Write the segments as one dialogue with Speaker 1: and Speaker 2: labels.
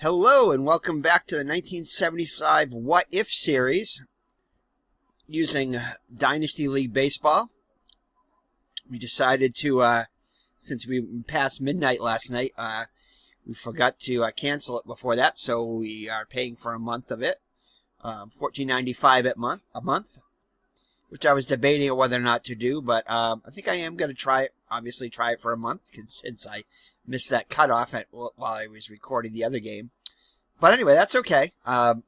Speaker 1: Hello and welcome back to the 1975 What If series using Dynasty League Baseball. We decided to, since we passed midnight last night, we forgot to cancel it before that, so we are paying for a month of it, $14.95 a month, which I was debating whether or not to do, but I think I am going to try it, obviously try it for a month, since I missed that cutoff while I was recording the other game. But anyway, that's okay.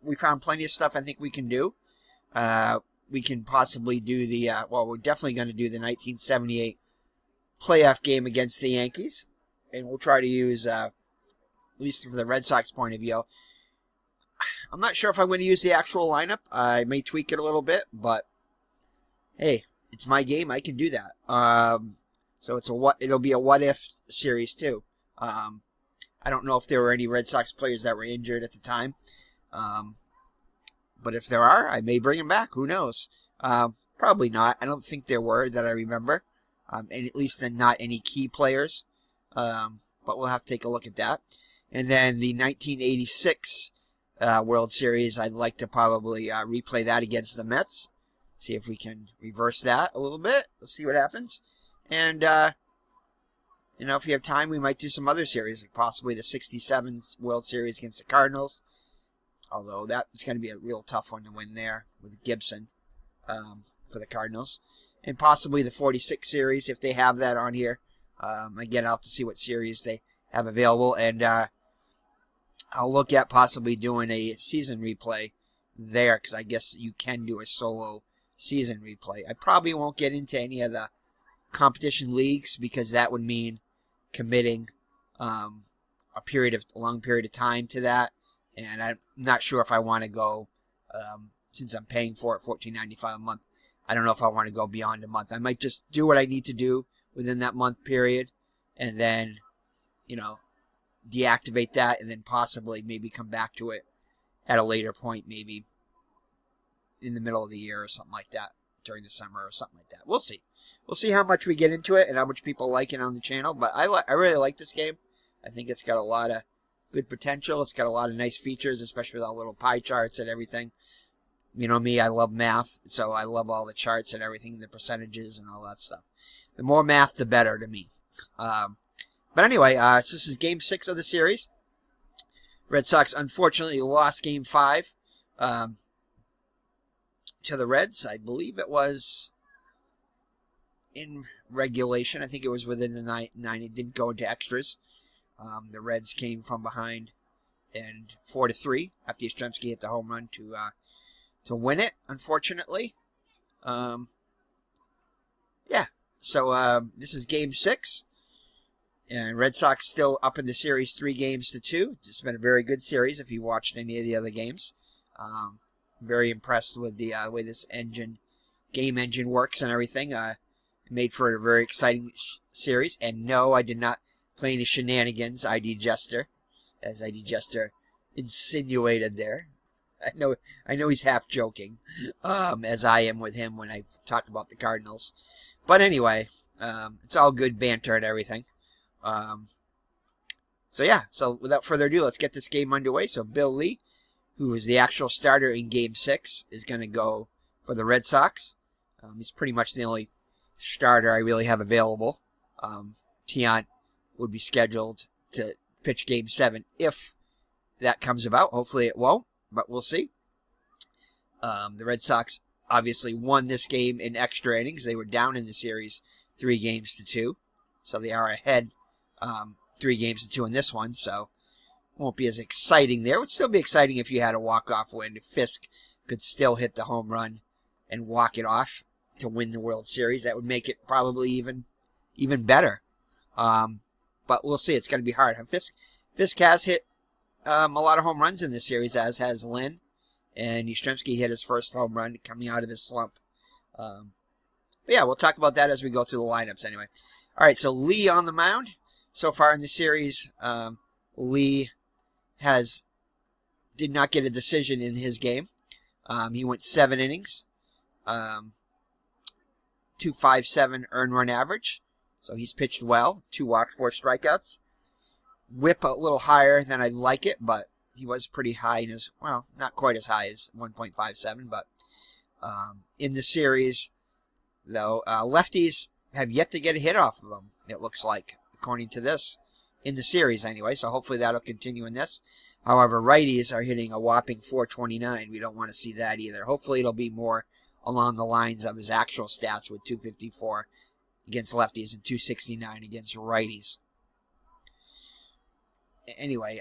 Speaker 1: We found plenty of stuff I think we can do. We can possibly do the, we're definitely going to do the 1978 playoff game against the Yankees. And we'll try to use, at least from the Red Sox point of view, I'm not sure if I'm going to use the actual lineup. I may tweak it a little bit, but hey, it's my game. I can do that. So it'll be a what if series too. I don't know if there were any Red Sox players that were injured at the time. But if there are, I may bring them back. Who knows? Probably not. I don't think there were that I remember. And at least then not any key players. But we'll have to take a look at that. And then the 1986 World Series, I'd like to probably replay that against the Mets. See if we can reverse that a little bit. Let's see what happens. And, if we have time, we might do some other series, like possibly the 67 World Series against the Cardinals. Although that's going to be a real tough one to win there with Gibson for the Cardinals. And possibly the 46 series, if they have that on here. Again, I'll have to see what series they have available. And I'll look at possibly doing a season replay there, because I guess you can do a solo season replay. I probably won't get into any of the competition leagues, because that would mean committing a long period of time to that, and I'm not sure if I want to go, since I'm paying for it $14.95 a month. I don't know if I want to go beyond a month. I might just do what I need to do within that month period, and then deactivate that, and then possibly maybe come back to it at a later point, maybe in the middle of the year or something like that, during the summer or something like that. We'll see. We'll see how much we get into it and how much people like it on the channel. But I really like this game. I think it's got a lot of good potential. It's got a lot of nice features, especially with all little pie charts and everything. You know me, I love math, so I love all the charts and everything, the percentages and all that stuff. The more math, the better to me. But anyway, so this is Game 6 of the series. Red Sox unfortunately lost Game 5 to the Reds. I believe it was in regulation. I think it was within the 9. It didn't go into extras. The Reds came from behind and 4-3 after Yastrzemski hit the home run to win it, unfortunately. Yeah, so this is Game 6. And Red Sox still up in the series 3-2. It's been a very good series if you watched any of the other games. Very impressed with the way this game engine works and everything. Made for a very exciting series. And no, I did not play any shenanigans, ID Jester, as ID Jester insinuated there. I know he's half joking, as I am with him when I talk about the Cardinals. But anyway, it's all good banter and everything. So yeah, so without further ado, let's get this game underway. So Bill Lee, who is the actual starter in Game 6, is going to go for the Red Sox. He's pretty much the only starter I really have available. Tiant would be scheduled to pitch Game 7 if that comes about. Hopefully it won't, but we'll see. The Red Sox obviously won this game in extra innings. They were down in the series 3-2, so they are ahead 3-2 in this one, so won't be as exciting there. It would still be exciting if you had a walk-off win. If Fisk could still hit the home run and walk it off to win the World Series, that would make it probably even better. But we'll see. It's going to be hard. Fisk has hit a lot of home runs in this series, as has Lynn. And Yastrzemski hit his first home run coming out of his slump. But yeah, we'll talk about that as we go through the lineups anyway. All right, so Lee on the mound. So far in the series, Lee did not get a decision in his game. He went 7 innings, 2.57 earned run average. So he's pitched well. 2 walks, 4 strikeouts. Whip a little higher than I'd like it, but he was pretty high in his, well, not quite as high as 1.57, but in the series, though, lefties have yet to get a hit off of him, it looks like, according to this, in the series anyway, so hopefully that'll continue in this. However, righties are hitting a whopping 429. We don't want to see that either. Hopefully it'll be more along the lines of his actual stats with 254 against lefties and 269 against righties. Anyway,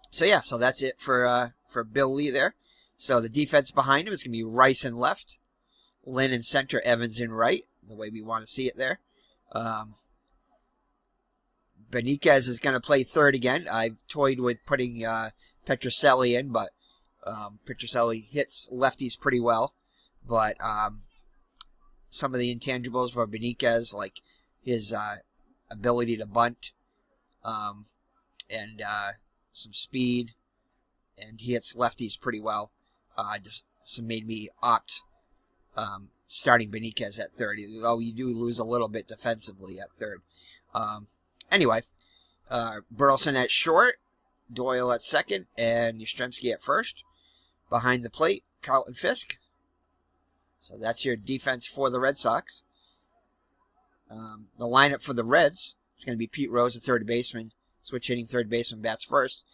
Speaker 1: so that's it for Bill Lee there. So the defense behind him is going to be Rice in left, Lynn in center, Evans in right, the way we want to see it there. Benitez is going to play third again. I've toyed with putting Petrocelli in, but Petrocelli hits lefties pretty well. But some of the intangibles for Benitez, like his ability to bunt and some speed, and he hits lefties pretty well, just made me opt starting Benitez at third, though you do lose a little bit defensively at third. Anyway, Burleson at short, Doyle at second, and Yastrzemski at first. Behind the plate, Carlton Fisk. So that's your defense for the Red Sox. The lineup for the Reds is going to be Pete Rose, the third baseman. Switch hitting third baseman bats first.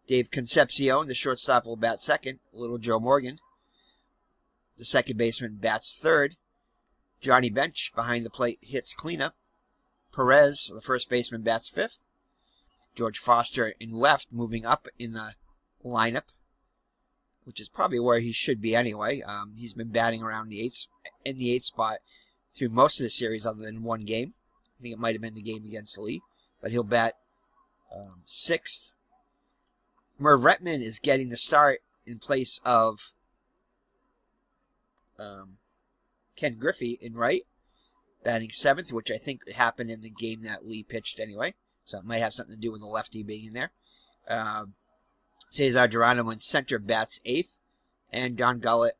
Speaker 1: Dave Concepcion, the shortstop, will bat second. Little Joe Morgan, the second baseman, bats third. Johnny Bench behind the plate hits cleanup. Perez, the first baseman, bats fifth. George Foster in left, moving up in the lineup, which is probably where he should be anyway. He's been batting around the eighth spot through most of the series, other than one game. I think it might have been the game against Lee, but he'll bat sixth. Merv Retman is getting the start in place of Ken Griffey in right, batting seventh, which I think happened in the game that Lee pitched anyway. So it might have something to do with the lefty being in there. Cesar Geronimo in center bats eighth. And Don Gullet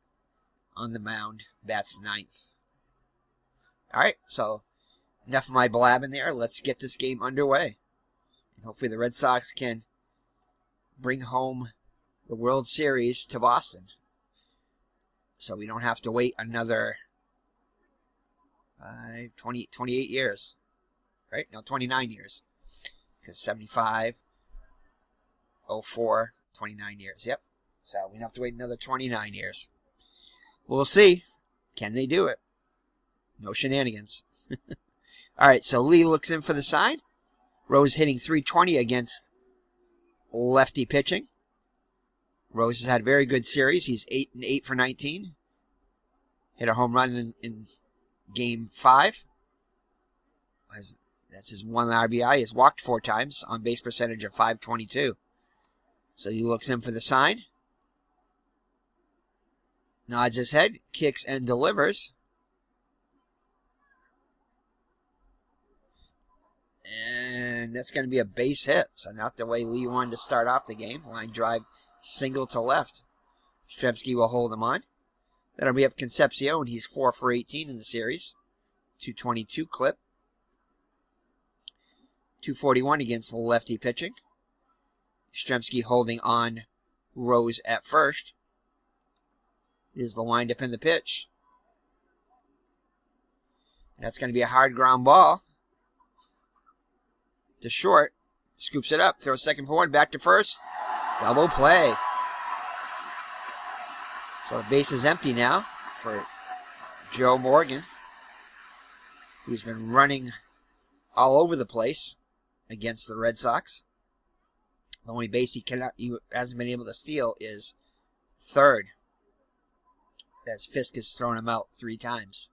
Speaker 1: on the mound bats ninth. All right, so enough of my blabbing there. Let's get this game underway. And hopefully the Red Sox can bring home the World Series to Boston. So we don't have to wait another 28 years. Right? No, 29 years. Because 75, 04, 29 years. Yep. So we don't have to wait another 29 years. We'll see. Can they do it? No shenanigans. All right, so Lee looks in for the sign. Rose hitting 320 against lefty pitching. Rose has had a very good series. He's 8 for 19. Hit a home run in game 5. That's his one RBI. He's walked 4 times, on base percentage of .522. So he looks in for the sign. Nods his head, kicks and delivers. And that's going to be a base hit. So not the way Lee wanted to start off the game. Line drive, single to left. Yastrzemski will hold him on. That'll be up Concepcion. He's 4 for 18 in the series. 222 clip. 241 against the lefty pitching. Yastrzemski holding on Rose at first. Is the windup in the pitch. That's going to be a hard ground ball. To short. Scoops it up. Throws second forward. Back to first. Double play. So the base is empty now for Joe Morgan, who's been running all over the place against the Red Sox. The only base he hasn't been able to steal is third, as Fisk has thrown him out 3 times.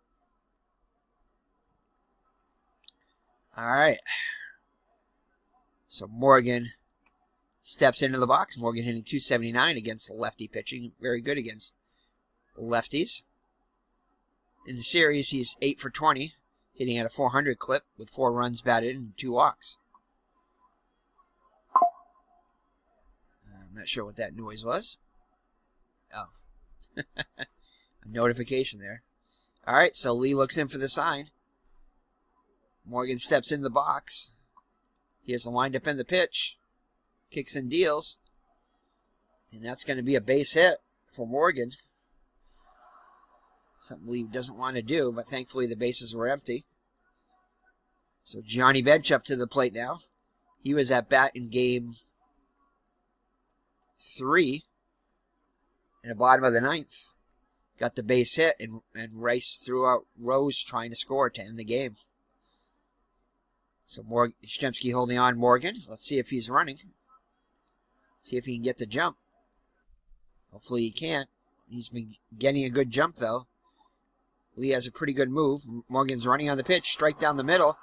Speaker 1: All right. So Morgan steps into the box. Morgan hitting 279 against the lefty pitching. Very good against lefties. In the series, he's 8 for 20, hitting at a 400 clip with 4 runs batted and 2 walks. I'm not sure what that noise was. Oh. A notification there. All right, so Lee looks in for the sign. Morgan steps in the box. Here's the windup in the pitch. kicks and deals. And that's going to be a base hit for Morgan. Something Lee doesn't want to do, but thankfully the bases were empty. So Johnny Bench up to the plate now. He was at bat in game 3 in the bottom of the 9th. Got the base hit, and Rice threw out Rose trying to score to end the game. So Yastrzemski holding on Morgan. Let's see if he's running. See if he can get the jump. Hopefully he can't. He's been getting a good jump, though. Lee has a pretty good move. Morgan's running on the pitch. Strike down the middle.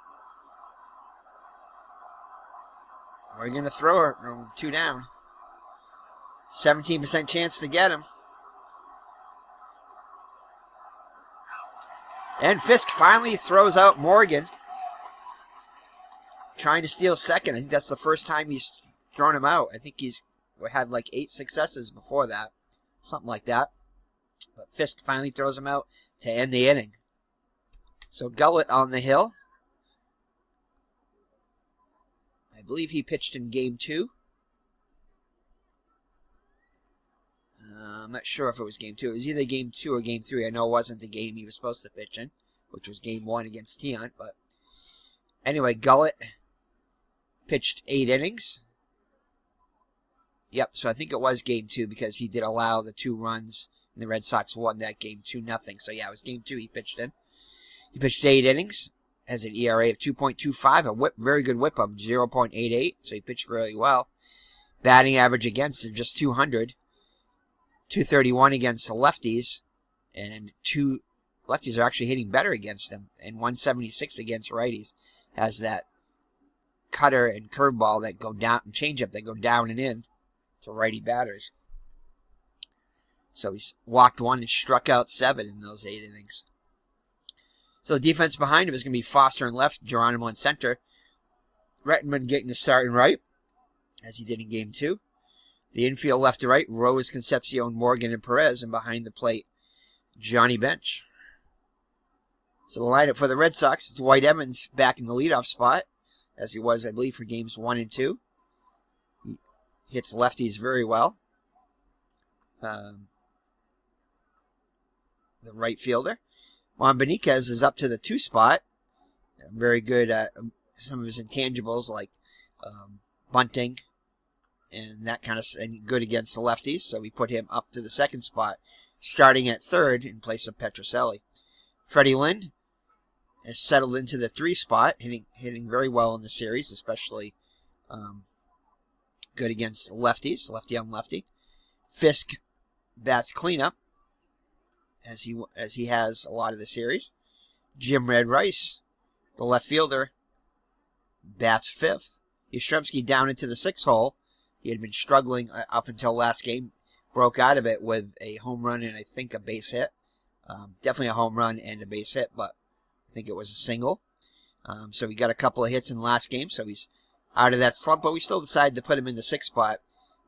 Speaker 1: We're going to throw it. 2 down. 17% chance to get him. And Fisk finally throws out Morgan. Trying to steal second. I think that's the first time he's thrown him out. I think he's had like 8 successes before that. Something like that. But Fisk finally throws him out to end the inning. So Gullet on the hill. I believe he pitched in game 2. I'm not sure if it was game 2. It was either game 2 or game 3. I know it wasn't the game he was supposed to pitch in, which was game 1 against Tiant. But anyway, Gullet pitched 8 innings. Yep, so I think it was game 2 because he did allow the 2 runs, and the Red Sox won that game 2-0. So yeah, it was game 2 he pitched in. He pitched 8 innings, has an ERA of 2.25, a very good whip of 0.88, so he pitched really well. Batting average against him just 200. 231 against the lefties, and 2 lefties are actually hitting better against him, and 176 against righties. Has that cutter and curveball that go down, and changeup that go down and in to righty batters. So he's walked 1 and struck out 7 in those 8 innings. So the defense behind him is going to be Foster in left, Geronimo in center. Rettenman getting the start in right, as he did in game 2. The infield left to right, Rose, Concepcion, Morgan, and Perez. And behind the plate, Johnny Bench. So the lineup for the Red Sox, it's Dwight Evans back in the leadoff spot, as he was, I believe, for games 1 and 2. He hits lefties very well. The right fielder. Juan Benitez is up to the 2 spot. Very good at some of his intangibles like bunting. And that kind of and good against the lefties, so we put him up to the 2nd spot, starting at 3rd in place of Petrocelli. Freddie Lynn has settled into the 3 spot, hitting very well in the series, especially good against lefties, lefty on lefty. Fisk bats cleanup, as he has a lot of the series. Jim Red Rice, the left fielder, bats 5th. Yastrzemski down into the 6th hole. He had been struggling up until last game. Broke out of it with a home run and I think a base hit. Definitely a home run and a base hit, but I think it was a single. So he got a couple of hits in the last game, so he's out of that slump. But we still decided to put him in the 6th spot,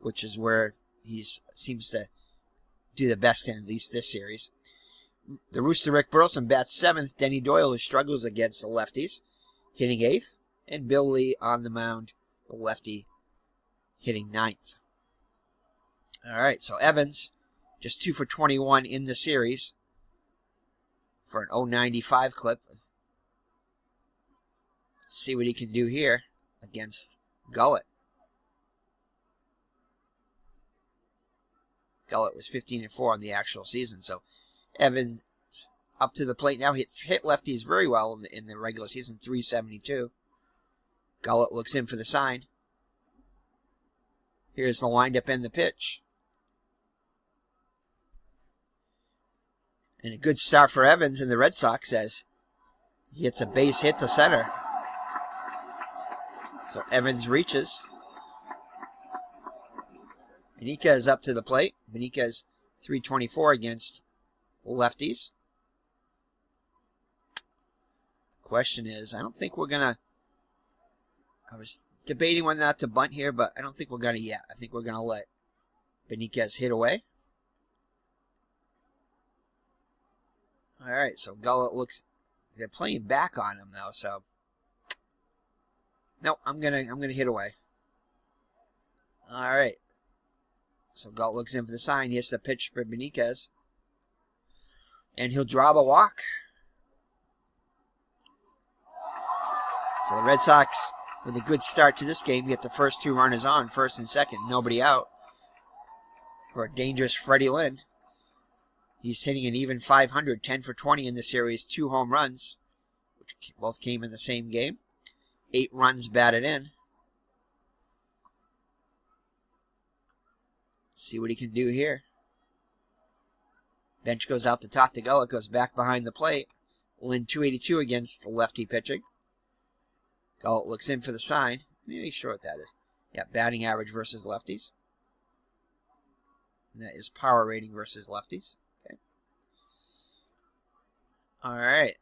Speaker 1: which is where he seems to do the best in at least this series. The Rooster Rick Burleson bats 7th. Denny Doyle, who struggles against the lefties, hitting 8th. And Bill Lee on the mound, the lefty, hitting 9th. All right, so Evans, just 2 for 21 in the series for an 0.95 clip. Let's see what he can do here against Gullet. Gullet was 15-4 on the actual season, so Evans up to the plate now. Hit lefties very well in the regular season, 372. Gullet looks in for the sign. Here's the windup and the pitch. And a good start for Evans and the Red Sox as he hits a base hit to center. So Evans reaches. Benitez is up to the plate. Benitez 324 against lefties. Question is, I don't think we're going to... I was debating whether or not to bunt here, but I don't think we're going to yet. I think we're going to let Benitez hit away. All right, so Gullet looks... They're playing back on him, though, so... No, I'm gonna hit away. All right. So Gullet looks in for the sign. Here's the pitch for Benitez. And he'll draw the walk. So the Red Sox, with a good start to this game, get the first two runners on, first and second, nobody out. For a dangerous Freddie Lynn. He's hitting an even 500, 10 for 20 in the series, 2 home runs, which both came in the same game. 8 runs batted in. Let's see what he can do here. Bench goes out to talk to Gullet, goes back behind the plate. Lynn 282 against the lefty pitching. Gullet looks in for the sign. Maybe sure what that is. Yeah, batting average versus lefties. And that is power rating versus lefties. Okay. All right.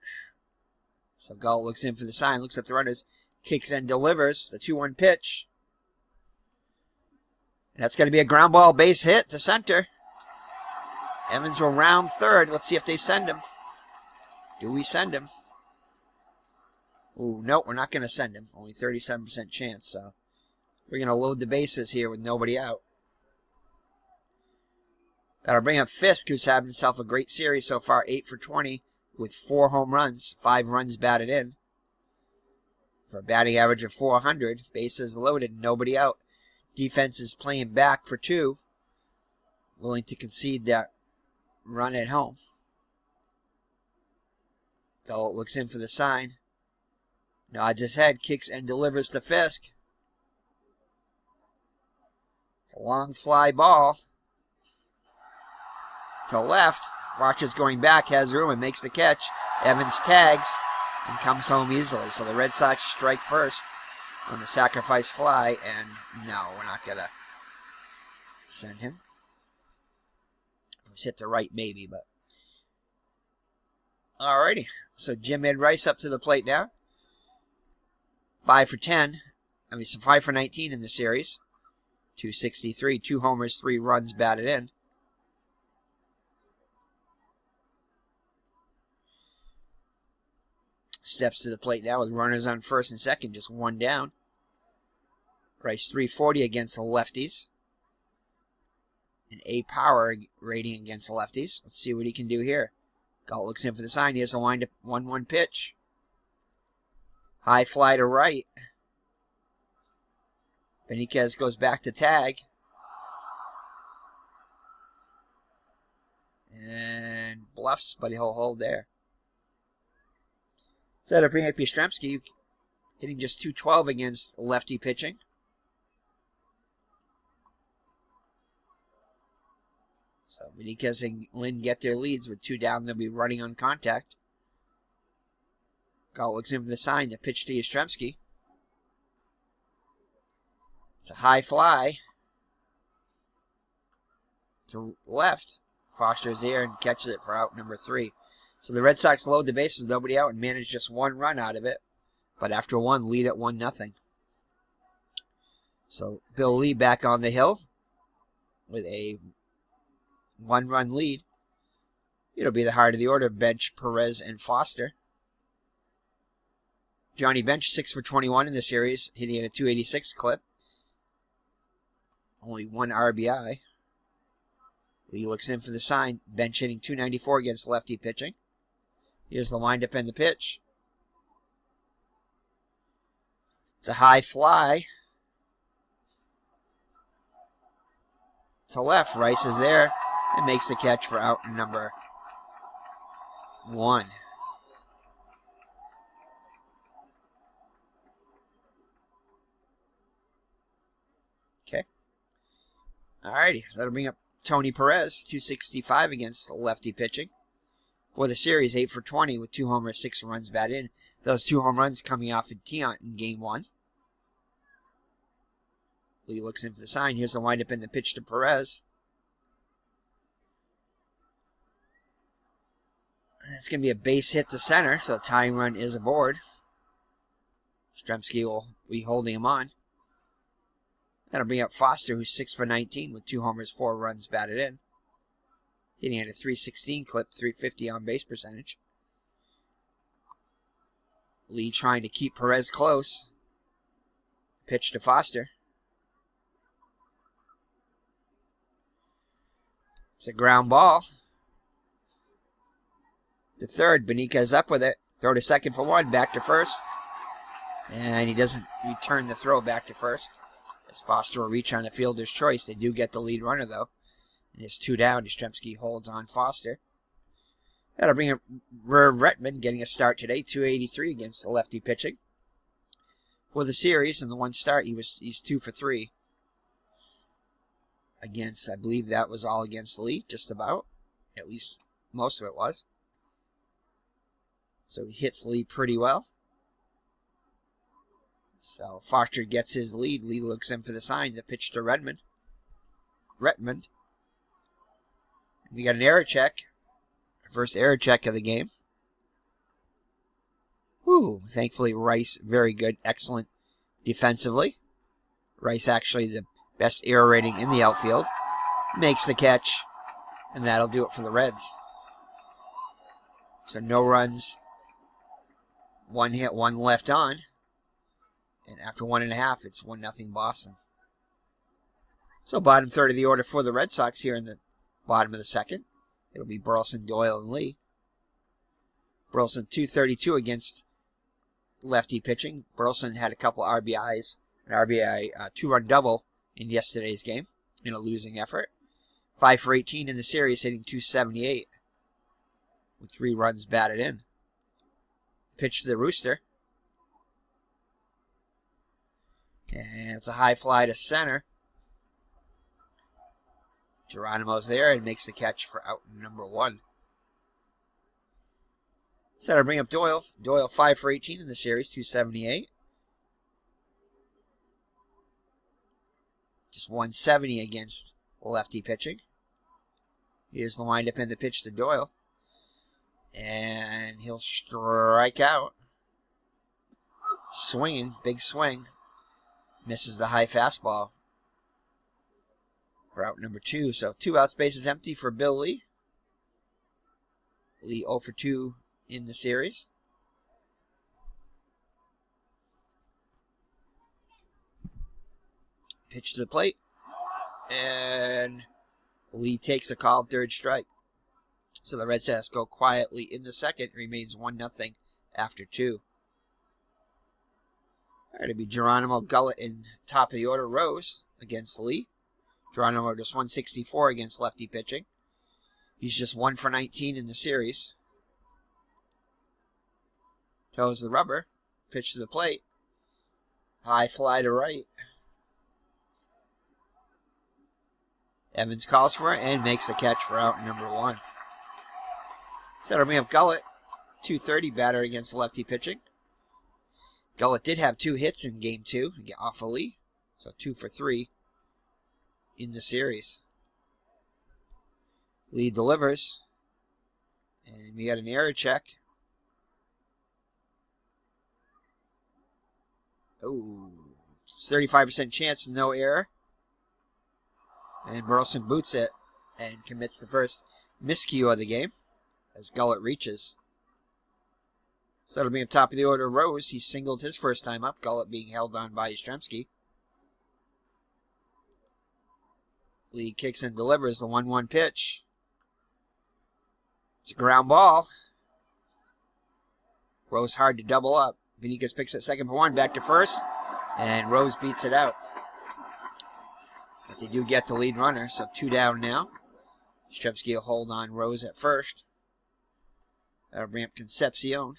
Speaker 1: So Gullet looks in for the sign, looks at the runners, kicks and delivers the 2-1 pitch. And that's going to be a ground ball base hit to center. Evans will round third. Let's see if they send him. Do we send him? Ooh, nope, we're not going to send him. Only 37% chance, so we're going to load the bases here with nobody out. That'll bring up Fisk, who's had himself a great series so far, 8 for 20 with 4 home runs, 5 runs batted in. For a batting average of 400, bases loaded, nobody out. Defense is playing back for 2, willing to concede that run at home. Gullet looks in for the sign. Nods his head, kicks and delivers to Fisk. It's a long fly ball. To left. Watches going back, has room and makes the catch. Evans tags and comes home easily. So the Red Sox strike first on the sacrifice fly. And no, we're not going to send him. If it was hit to right, maybe, but. Alrighty. So Jim Ed Rice up to the plate now. 5 for 10. I mean, 5 for 19 in the series. 263, 2 homers, 3 runs batted in. Steps to the plate now with runners on first and second, just 1 down. Rice 340 against the lefties. An A power rating against the lefties. Let's see what he can do here. Gullet looks in for the sign. He has a wind-up 1-1 pitch. High fly to right. Benitez goes back to tag. And bluffs, but he'll hold there. So to bring up Yastrzemski, hitting just 212 against lefty pitching. So Benitez and Lynn get their leads with 2 down. They'll be running on contact. Gullet looks in for the sign. The pitch to Yastrzemski. It's a high fly. To left. Foster's there and catches it for out number 3. So the Red Sox load the bases, nobody out, and manage just 1 run out of it. But after 1, lead at 1-0. So Bill Lee back on the hill with a 1-run lead. It'll be the heart of the order, Bench, Perez, and Foster. Johnny Bench, 6 for 21 in the series, hitting at a 286 clip. Only 1 RBI. Lee looks in for the sign. Bench hitting 294 against lefty pitching. Here's the windup and the pitch. It's a high fly. To left. Rice is there and makes the catch for out number 1. Okay. Alrighty. So that'll bring up Tony Perez, 265 against lefty pitching. For the series, 8 for 20 with 2 homers, 6 runs batted in. Those 2 home runs coming off of Tiant in game 1. Lee looks in for the sign. Here's the windup and the pitch to Perez. It's going to be a base hit to center, so a tying run is aboard. Yastrzemski will be holding him on. That'll bring up Foster, who's 6 for 19 with 2 homers, 4 runs batted in. Hitting at a 316 clip, 350 on base percentage. Lee trying to keep Perez close. Pitch to Foster. It's a ground ball. The third, Benitez up with it. Throw to second for one, back to first. And he doesn't return the throw back to first. As Foster will reach on the fielder's choice. They do get the lead runner, though. And it's 2 down. Yastrzemski holds on Foster. That'll bring up Retman getting a start today. 283 against the lefty pitching. For the series, in the one start, he's 2 for 3. Against, I believe that was all against Lee, just about. At least most of it was. So he hits Lee pretty well. So Foster gets his lead. Lee looks in for the sign. The pitch to Retman. We got an error check. First error check of the game. Woo! Thankfully, Rice, very good. Excellent defensively. Rice actually the best error rating in the outfield. Makes the catch. And that'll do it for the Reds. So no runs. 1 hit, 1 left on. And after 1.5, it's 1-0 Boston. So bottom third of the order for the Red Sox here in the bottom of the second. It'll be Burleson, Doyle, and Lee. Burleson 232 against lefty pitching. Burleson had a couple RBIs. An RBI 2-run double in yesterday's game in a losing effort. 5 for 18 in the series, hitting 278 with 3 runs batted in. Pitch to the Rooster. And it's a high fly to center. Geronimo's there and makes the catch for out number 1. So to bring up Doyle. Doyle 5 for 18 in the series, 278. Just 170 against lefty pitching. Here's the windup and the pitch to Doyle. And he'll strike out. Swinging, big swing. Misses the high fastball for out number 2. So 2 outs, bases empty for Bill Lee. Lee 0 for 2 in the series. Pitch to the plate. And Lee takes a call, 3rd strike. So the Red Sox go quietly in the second. Remains 1-0 after 2. All right, it'll be Geronimo, Gullet in top of the order. Rose against Lee. Geronimo just 164 against lefty pitching. He's just 1 for 19 in the series. Toes the rubber. Pitch to the plate. High fly to right. Evans calls for it and makes the catch for out number 1. So it'll bring up Gullet. 230 batter against lefty pitching. Gullet did have 2 hits in game 2 off of Lee. So 2 for 3 in the series. Lee delivers. And we got an error check. Oh, 35% chance, no error. And Burleson boots it and commits the first miscue of the game as Gullet reaches. So it'll be on top of the order. Rose, he singled his first time up. Gullet being held on by Yastrzemski. Lee kicks and delivers the 1-1 pitch. It's a ground ball. Rose hard to double up. Benitez picks it second for 1, back to first. And Rose beats it out. But they do get the lead runner, so 2 down now. Yastrzemski will hold on Rose at first. That'll bring up Concepcion.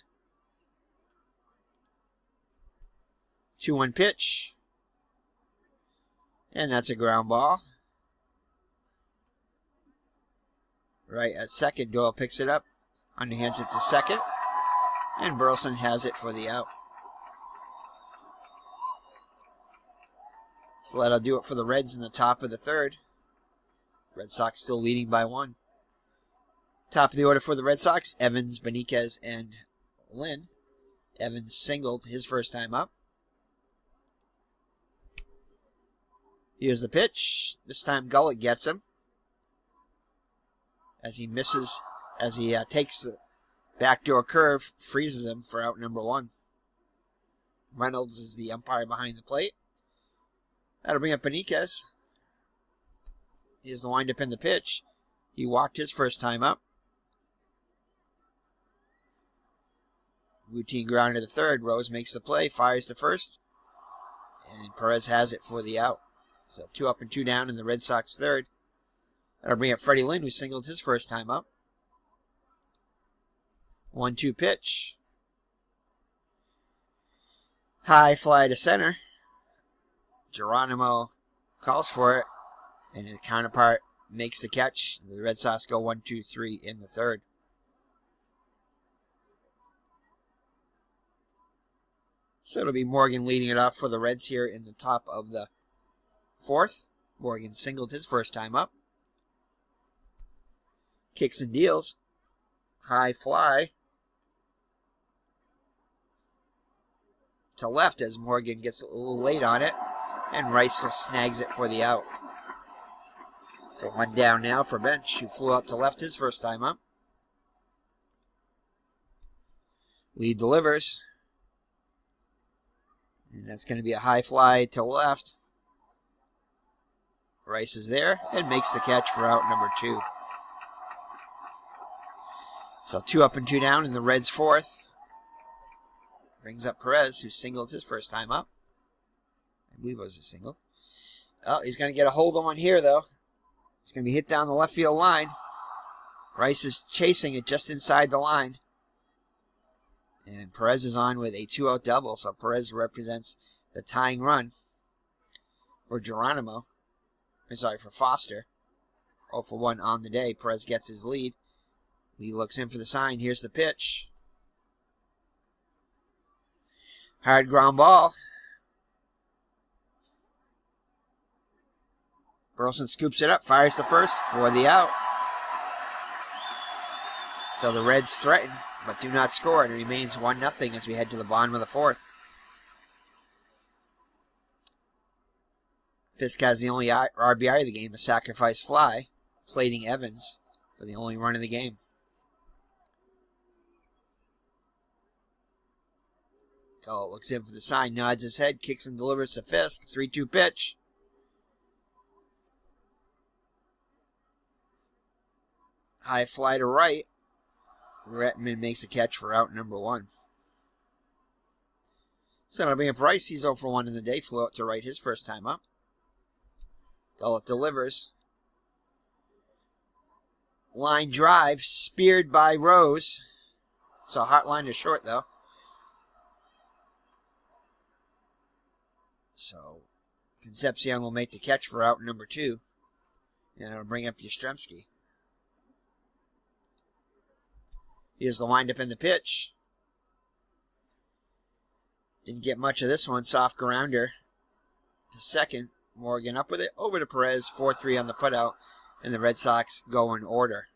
Speaker 1: 2-1 pitch. And that's a ground ball. Right at second, Doyle picks it up. Underhands it to second. And Burleson has it for the out. So that'll do it for the Reds in the top of the third. Red Sox still leading by 1. Top of the order for the Red Sox, Evans, Benitez, and Lynn. Evans singled his first time up. Here's the pitch. This time Gullet gets him. As he misses, as he takes the backdoor curve, freezes him for out number 1. Reynolds is the umpire behind the plate. That'll bring up Benitez. Here's the windup in the pitch. He walked his first time up. Routine ground to the third. Rose makes the play, fires the first. And Perez has it for the out. So 2 up and 2 down in the Red Sox third. That'll bring up Freddie Lynn, who singled his first time up. 1-2 pitch. High fly to center. Geronimo calls for it. And his counterpart makes the catch. The Red Sox go 1-2-3 in the third. So it'll be Morgan leading it off for the Reds here in the top of the fourth. Morgan singled his first time up. Kicks and deals. High fly to left as Morgan gets a little late on it. And Rice snags it for the out. So 1 down now for Bench, who flew out to left his first time up. Lead delivers. And that's going to be a high fly to left. Rice is there and makes the catch for out number 2. So 2 up and 2 down in the Reds' fourth. Brings up Perez, who singled his first time up. I believe it was a single. Oh, he's going to get a hold of one here, though. It's going to be hit down the left field line. Rice is chasing it just inside the line. And Perez is on with a 2-out double, so Perez represents the tying run for Geronimo. I'm sorry, for Foster. 0 for 1 on the day. Perez gets his lead. Lee looks in for the sign. Here's the pitch. Hard ground ball. Burleson scoops it up, fires the first for the out. So the Reds threaten, but do not score. It remains 1-0 as we head to the bottom of the fourth. Fisk has the only RBI of the game, a sacrifice fly, plating Evans for the only run of the game. Gullet looks in for the sign, nods his head, kicks and delivers to Fisk. 3-2 pitch. High fly to right. Rettman makes a catch for out number 1. So it'll bring up Rice. He's 0 for 1 in the day. Flew out to right his first time up. Gullet delivers. Line drive. Speared by Rose. So hot line to short, though. So Concepcion will make the catch for out number 2. And it'll bring up Yastrzemski. Here's the windup in the pitch. Didn't get much of this one. Soft grounder to second. Morgan up with it. Over to Perez. 4-3 on the putout. And the Red Sox go in order.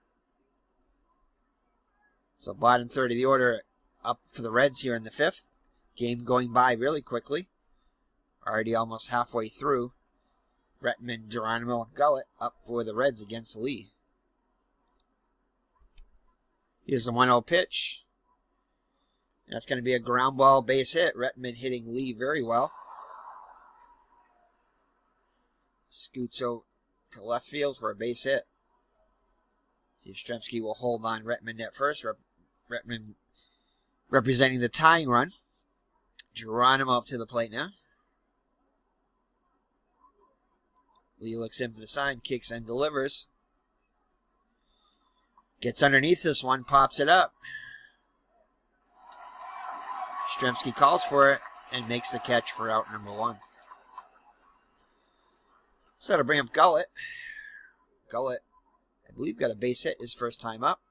Speaker 1: So bottom third of the order up for the Reds here in the 5th. Game going by really quickly. Already almost halfway through. Rettman, Geronimo, and Gullet up for the Reds against Lee. Here's the 1-0 pitch. That's going to be a ground ball base hit. Rettman hitting Lee very well. Scoots out to left field for a base hit. Yastrzemski will hold on Rettman at first. Rettman representing the tying run. Geronimo up to the plate now. Lee looks in for the sign, kicks and delivers. Gets underneath this one, pops it up. Yastrzemski calls for it and makes the catch for out number 1. So that'll bring up Gullet. Gullet, I believe, got a base hit his first time up.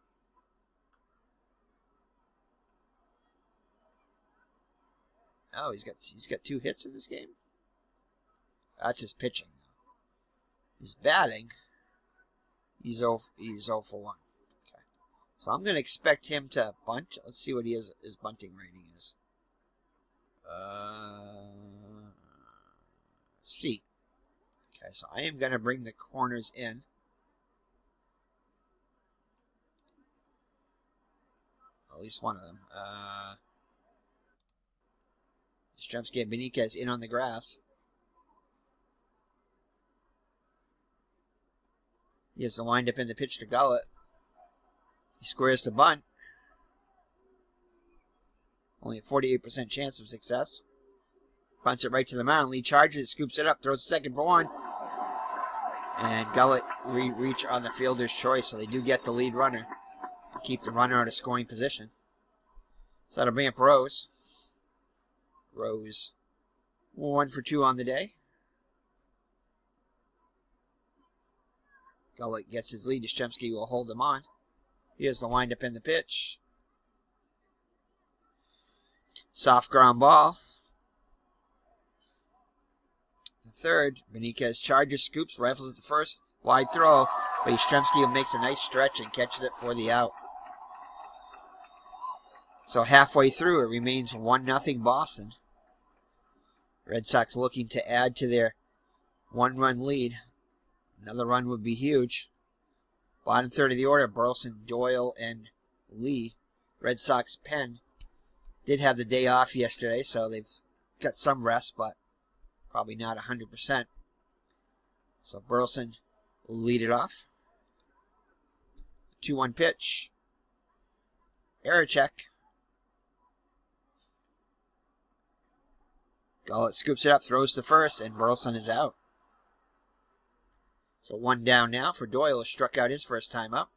Speaker 1: Oh, he's got 2 hits in this game. That's his pitching. His batting, he's 0 for 1. Okay. So I'm going to expect him to bunt. Let's see what his bunting rating is. C. Okay, so I am going to bring the corners in. At least one of them. Yastrzemski and Benitez in on the grass. He has the windup in the pitch to Gullet. He squares the bunt. Only a 48% chance of success. Bunts it right to the mound. Lee charges it, scoops it up, throws second for one. And Gullet reach on the fielder's choice, so they do get the lead runner. Keep the runner out of scoring position. So that'll bring up Rose. Rose 1 for 2 on the day. Gullet gets his lead. Yastrzemski will hold him on. Here's the windup in the pitch. Soft ground ball. The third, Benitez charges, scoops, rifles at the first. Wide throw, but Yastrzemski makes a nice stretch and catches it for the out. So halfway through, it remains 1-0 Boston. Red Sox looking to add to their 1-run lead. Another run would be huge. Bottom third of the order, Burleson, Doyle, and Lee. Red Sox pen did have the day off yesterday, so they've got some rest, but probably not 100%. So Burleson will lead it off. 2-1 pitch. Error check. Gullet scoops it up, throws to first, and Burleson is out. So 1 down now for Doyle, who struck out his first time up.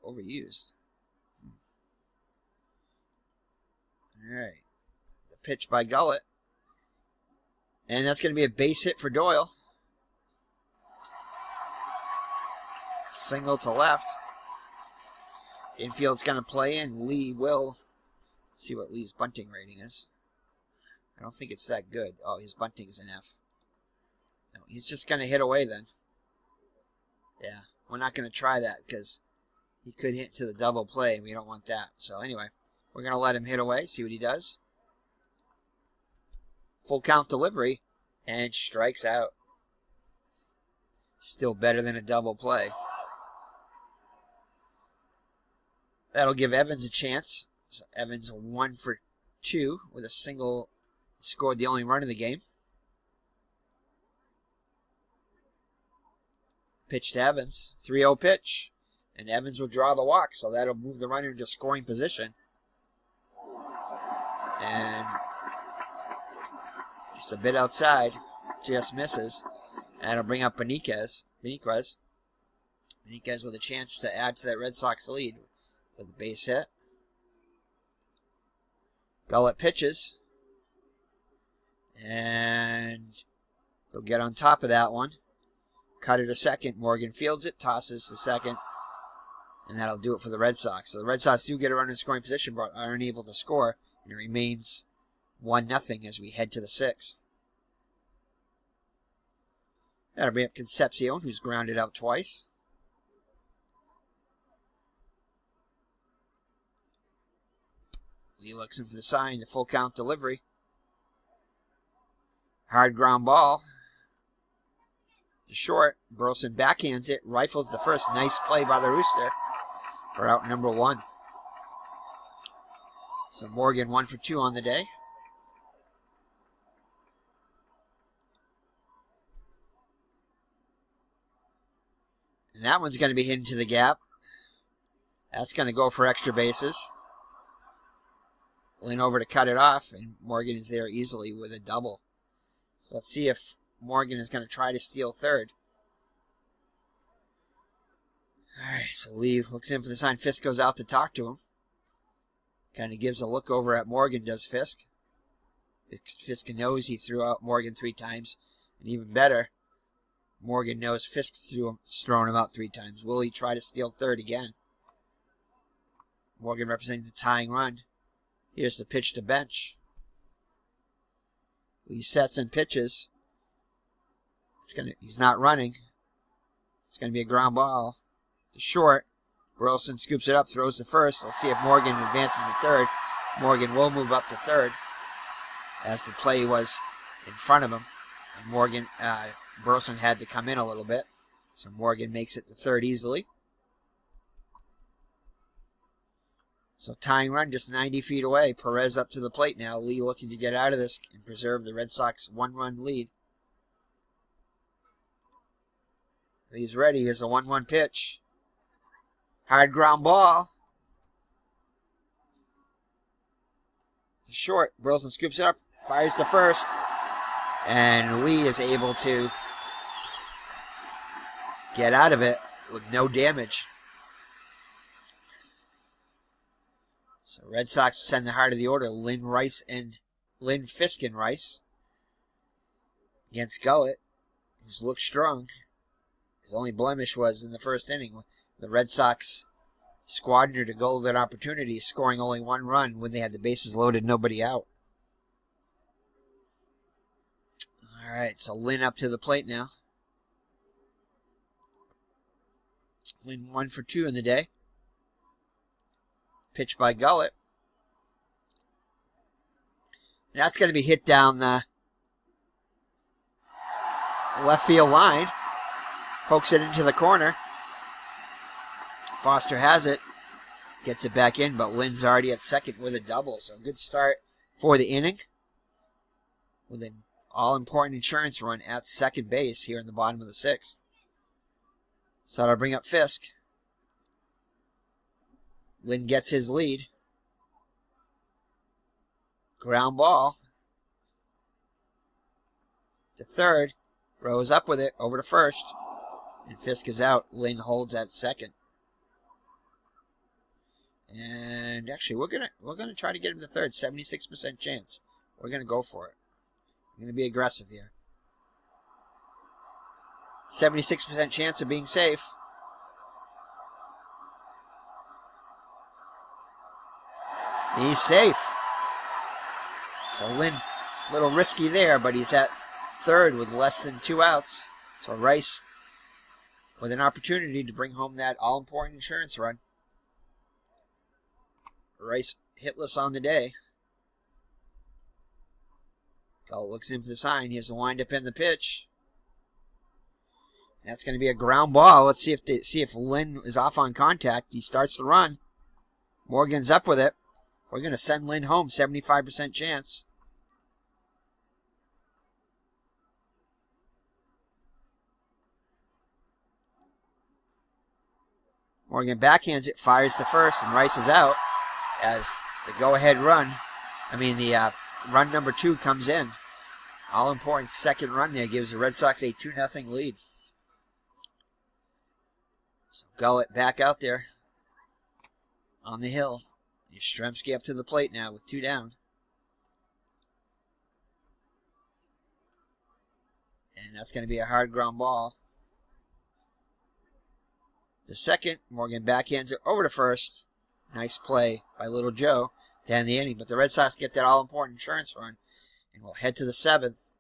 Speaker 1: Overused. All right. The pitch by Gullet. And that's going to be a base hit for Doyle. Single to left. Infield's going to play in. Lee will. Let's see what Lee's bunting rating is. I don't think it's that good. Oh, his bunting is an F. No, he's just going to hit away then. Yeah, we're not going to try that because he could hit to the double play, and we don't want that. So anyway, we're going to let him hit away, see what he does. Full count delivery, and strikes out. Still better than a double play. That'll give Evans a chance. So Evans 1 for 2 with a single, scored the only run of the game. Pitch to Evans, 3-0 pitch, and Evans will draw the walk, so that'll move the runner into scoring position. And just a bit outside, just misses, and it'll bring up Benitez with a chance to add to that Red Sox lead with a base hit. Gullet pitches, and they'll get on top of that one. Cutter to second. Morgan fields it, tosses to second, and that'll do it for the Red Sox. So the Red Sox do get a runner in scoring position, but are unable to score, and it remains 1-0 as we head to the 6th. That'll bring up Concepcion, who's grounded out twice. Lee looks in for the sign, the full count delivery. Hard ground ball. To short, Burleson backhands it, rifles the first. Nice play by the Rooster for out number 1. So Morgan 1 for 2 on the day. And that one's going to be hit into the gap. That's going to go for extra bases. Lean over to cut it off, and Morgan is there easily with a double. So let's see if Morgan is going to try to steal third. All right, so Lee looks in for the sign. Fisk goes out to talk to him. Kind of gives a look over at Morgan, does Fisk. Fisk knows he threw out Morgan 3 times. And even better, Morgan knows Fisk's thrown him out 3 times. Will he try to steal third again? Morgan representing the tying run. Here's the pitch to bench. Lee sets and pitches. He's not running. It's going to be a ground ball to short. Burleson scoops it up, throws to first. Let's see if Morgan advances to third. Morgan will move up to third as the play was in front of him. And Burleson had to come in a little bit. So Morgan makes it to third easily. So tying run just 90 feet away. Perez up to the plate now. Lee looking to get out of this and preserve the Red Sox 1-run lead. He's ready. Here's a 1-1 pitch. Hard ground ball. It's short. Burleson scoops it up. Fires to first. And Lee is able to get out of it with no damage. So Red Sox send the heart of the order. Lynn Fisk and Rice against Gullet, who's looked strong. His only blemish was in the first inning. The Red Sox squandered a golden opportunity, scoring only 1 run when they had the bases loaded, nobody out. All right, so Lynn up to the plate now. Lynn 1 for 2 in the day. Pitch by Gullet. And that's going to be hit down the left field line. Pokes it into the corner. Foster has it. Gets it back in, but Lynn's already at second with a double. So a good start for the inning. With an all-important insurance run at second base here in the bottom of the 6th. So that'll bring up Fisk. Lynn gets his lead. Ground ball. To third. Rose up with it. Over to first. And Fisk is out. Lynn holds at second. And actually, we're gonna try to get him to third. 76% chance. We're gonna go for it. We're gonna be aggressive here. 76% chance of being safe. He's safe. So Lynn, a little risky there, but he's at third with less than 2 outs. So Rice with an opportunity to bring home that all-important insurance run. Rice hitless on the day. Gullet looks in for the sign. He has to wind up in the pitch. That's going to be a ground ball. Let's see if Lynn is off on contact. He starts the run. Morgan's up with it. We're going to send Lynn home. 75% chance. Morgan backhands it, fires to first, and Rice is out as the go-ahead run. The run number 2 comes in. All-important second run there gives the Red Sox a 2-0 lead. So Gullet back out there on the hill. Yastrzemski up to the plate now with 2 down. And that's going to be a hard ground ball. The second, Morgan backhands it over to first. Nice play by Little Joe to end the inning. But the Red Sox get that all-important insurance run. And we'll head to the 7th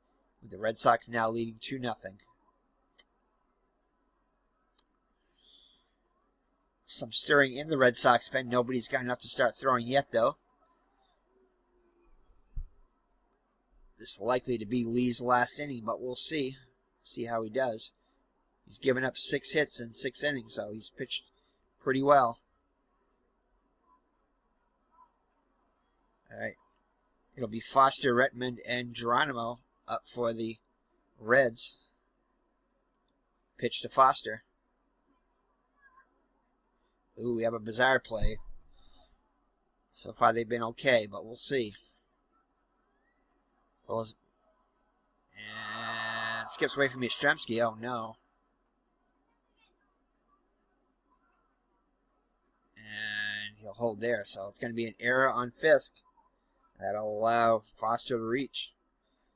Speaker 1: with the Red Sox now leading 2-0. Some stirring in the Red Sox pen. Nobody's got enough to start throwing yet, though. This is likely to be Lee's last inning, but we'll see. See how he does. He's given up 6 hits in 6 innings, so he's pitched pretty well. All right. It'll be Foster, Redmond, and Geronimo up for the Reds. Pitch to Foster. Ooh, we have a bizarre play. So far they've been okay, but we'll see. And skips away from Yastrzemski. Oh, no. And he'll hold there. So it's going to be an error on Fisk. That'll allow Foster to reach.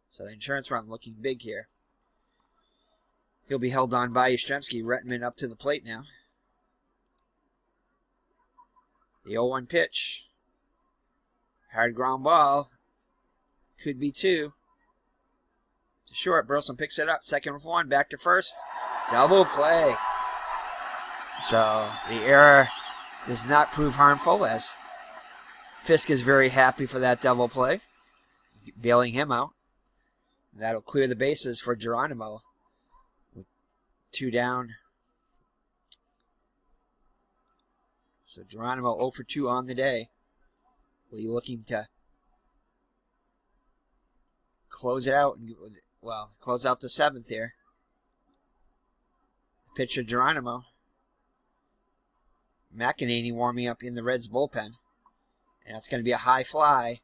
Speaker 1: So the insurance run looking big here. He'll be held on by Yastrzemski. Redmond up to the plate now. The 0-1 pitch. Hard ground ball. Could be 2. To short. Burleson picks it up. Second for 1. Back to first. Double play. So the error does not prove harmful, as Fisk is very happy for that double play. Bailing him out. That'll clear the bases for Geronimo. With 2 down. So Geronimo 0 for 2 on the day. Lee looking to close it out. Well, close out the 7th here. The pitcher Geronimo. McEnany warming up in the Reds bullpen. And that's going to be a high fly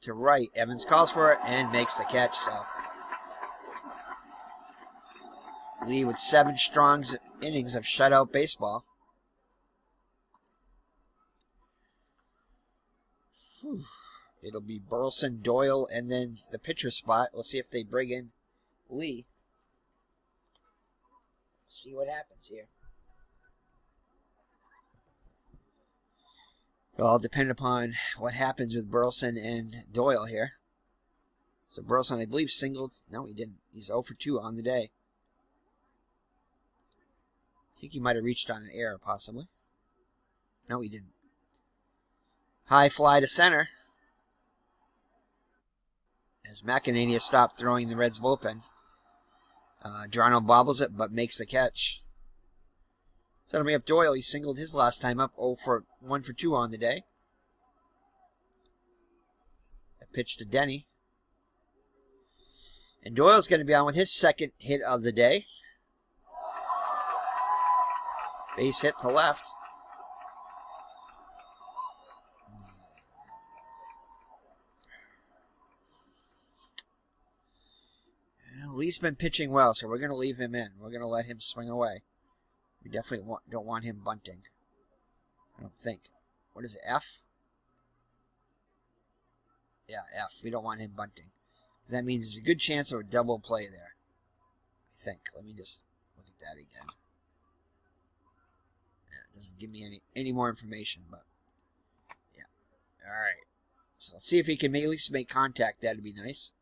Speaker 1: to right. Evans calls for it and makes the catch. So Lee with 7 strong innings of shutout baseball. Whew. It'll be Burleson, Doyle, and then the pitcher spot. Let's see if they bring in Lee. See what happens here. It'll all depend upon what happens with Burleson and Doyle here. So Burleson, I believe, singled. No, he didn't. He's 0 for 2 on the day. I think he might have reached on an error, possibly. No, he didn't. High fly to center. As McEnany has stopped throwing the Reds bullpen. Geronimo bobbles it, but makes the catch. So it'll bring up Doyle. He singled his last time up, 1 for 2 on the day. A pitch to Denny. And Doyle's going to be on with his second hit of the day. Base hit to left. Lee's been pitching well, so we're going to leave him in. We're going to let him swing away. We definitely don't want him bunting. I don't think. What is it, F? Yeah, F. We don't want him bunting. That means there's a good chance of a double play there. I think. Let me just look at that again. Yeah, it doesn't give me any more information, but yeah. All right. So let's see if he can at least make contact. That'd be nice.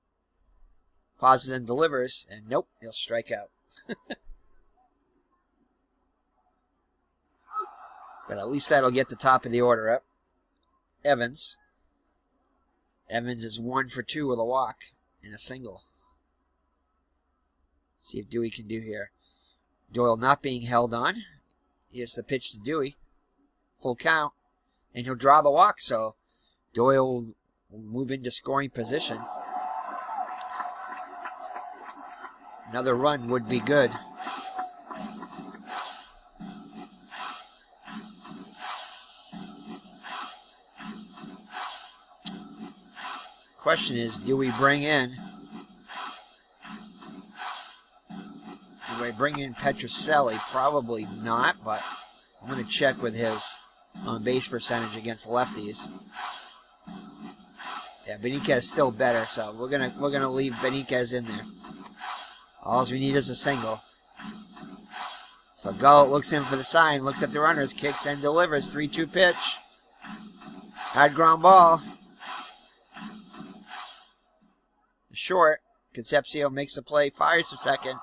Speaker 1: Pauses and delivers, and nope, he'll strike out. But at least that'll get the top of the order up. Evans. Evans is 1 for 2 with a walk and a single. See if Dewey can do here. Doyle not being held on. Here's the pitch to Dewey. Full count. And he'll draw the walk, so Doyle will move into scoring position. Another run would be good. Question is, do we bring in Petrocelli? Probably not, but I'm going to check with his on-base percentage against lefties. Yeah, Benitez still better, so we're gonna leave Benitez in there. All we need is a single. So Gullet looks in for the sign, looks at the runners, kicks and delivers. 3-2 pitch. Hard ground ball. Short. Concepcion makes the play, fires to second.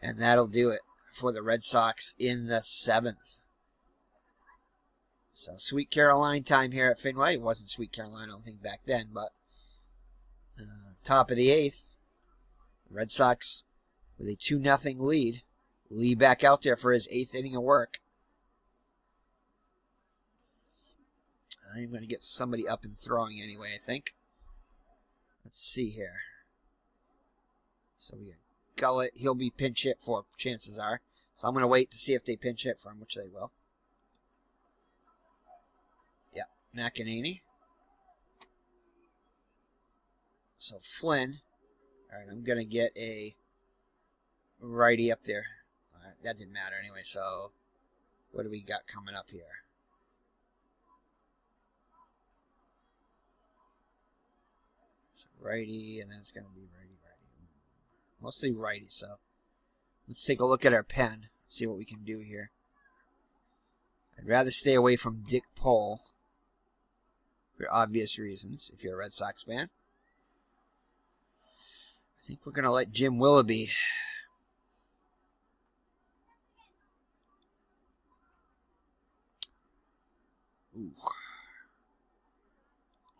Speaker 1: And that'll do it for the Red Sox in the 7th. So Sweet Caroline time here at Fenway. It wasn't Sweet Caroline, I don't think, back then, but top of the 8th. The Red Sox with a 2-0 lead. Lee back out there for his 8th inning of work. I'm going to get somebody up and throwing anyway, I think. Let's see here. So we got Gullet. He'll be pinch hit for, chances are. So I'm going to wait to see if they pinch hit for him, which they will. Yeah, McEnany. So Flynn. All right, I'm going to get a righty up there. That didn't matter anyway, so what do we got coming up here? So righty, and then it's going to be righty. Mostly righty, so let's take a look at our pen. See what we can do here. I'd rather stay away from Dick Pole for obvious reasons, if you're a Red Sox fan. I think we're going to let Jim Willoughby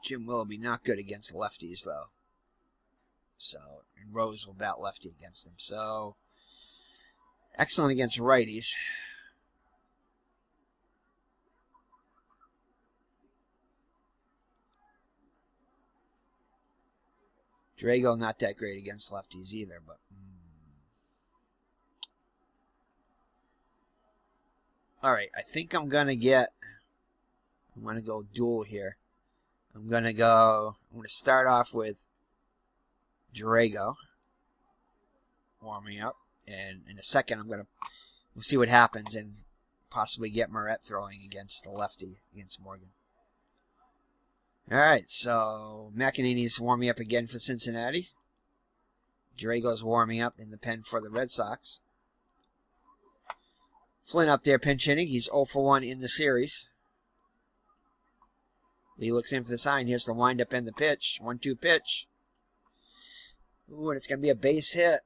Speaker 1: Jim Willoughby not good against lefties, though. So, and Rose will bat lefty against him. So, excellent against righties. Drago not that great against lefties either, but Alright, I think I'm going to go dual here. I'm going to start off with Drago warming up. And in a second, we'll see what happens and possibly get Moret throwing against the lefty, against Morgan. Alright, so McEnany's warming up again for Cincinnati. Drago's warming up in the pen for the Red Sox. Flynn up there pinch hitting. He's 0 for 1 in the series. He looks in for the sign. Here's the windup and the pitch. 1-2 pitch. Ooh, and it's going to be a base hit.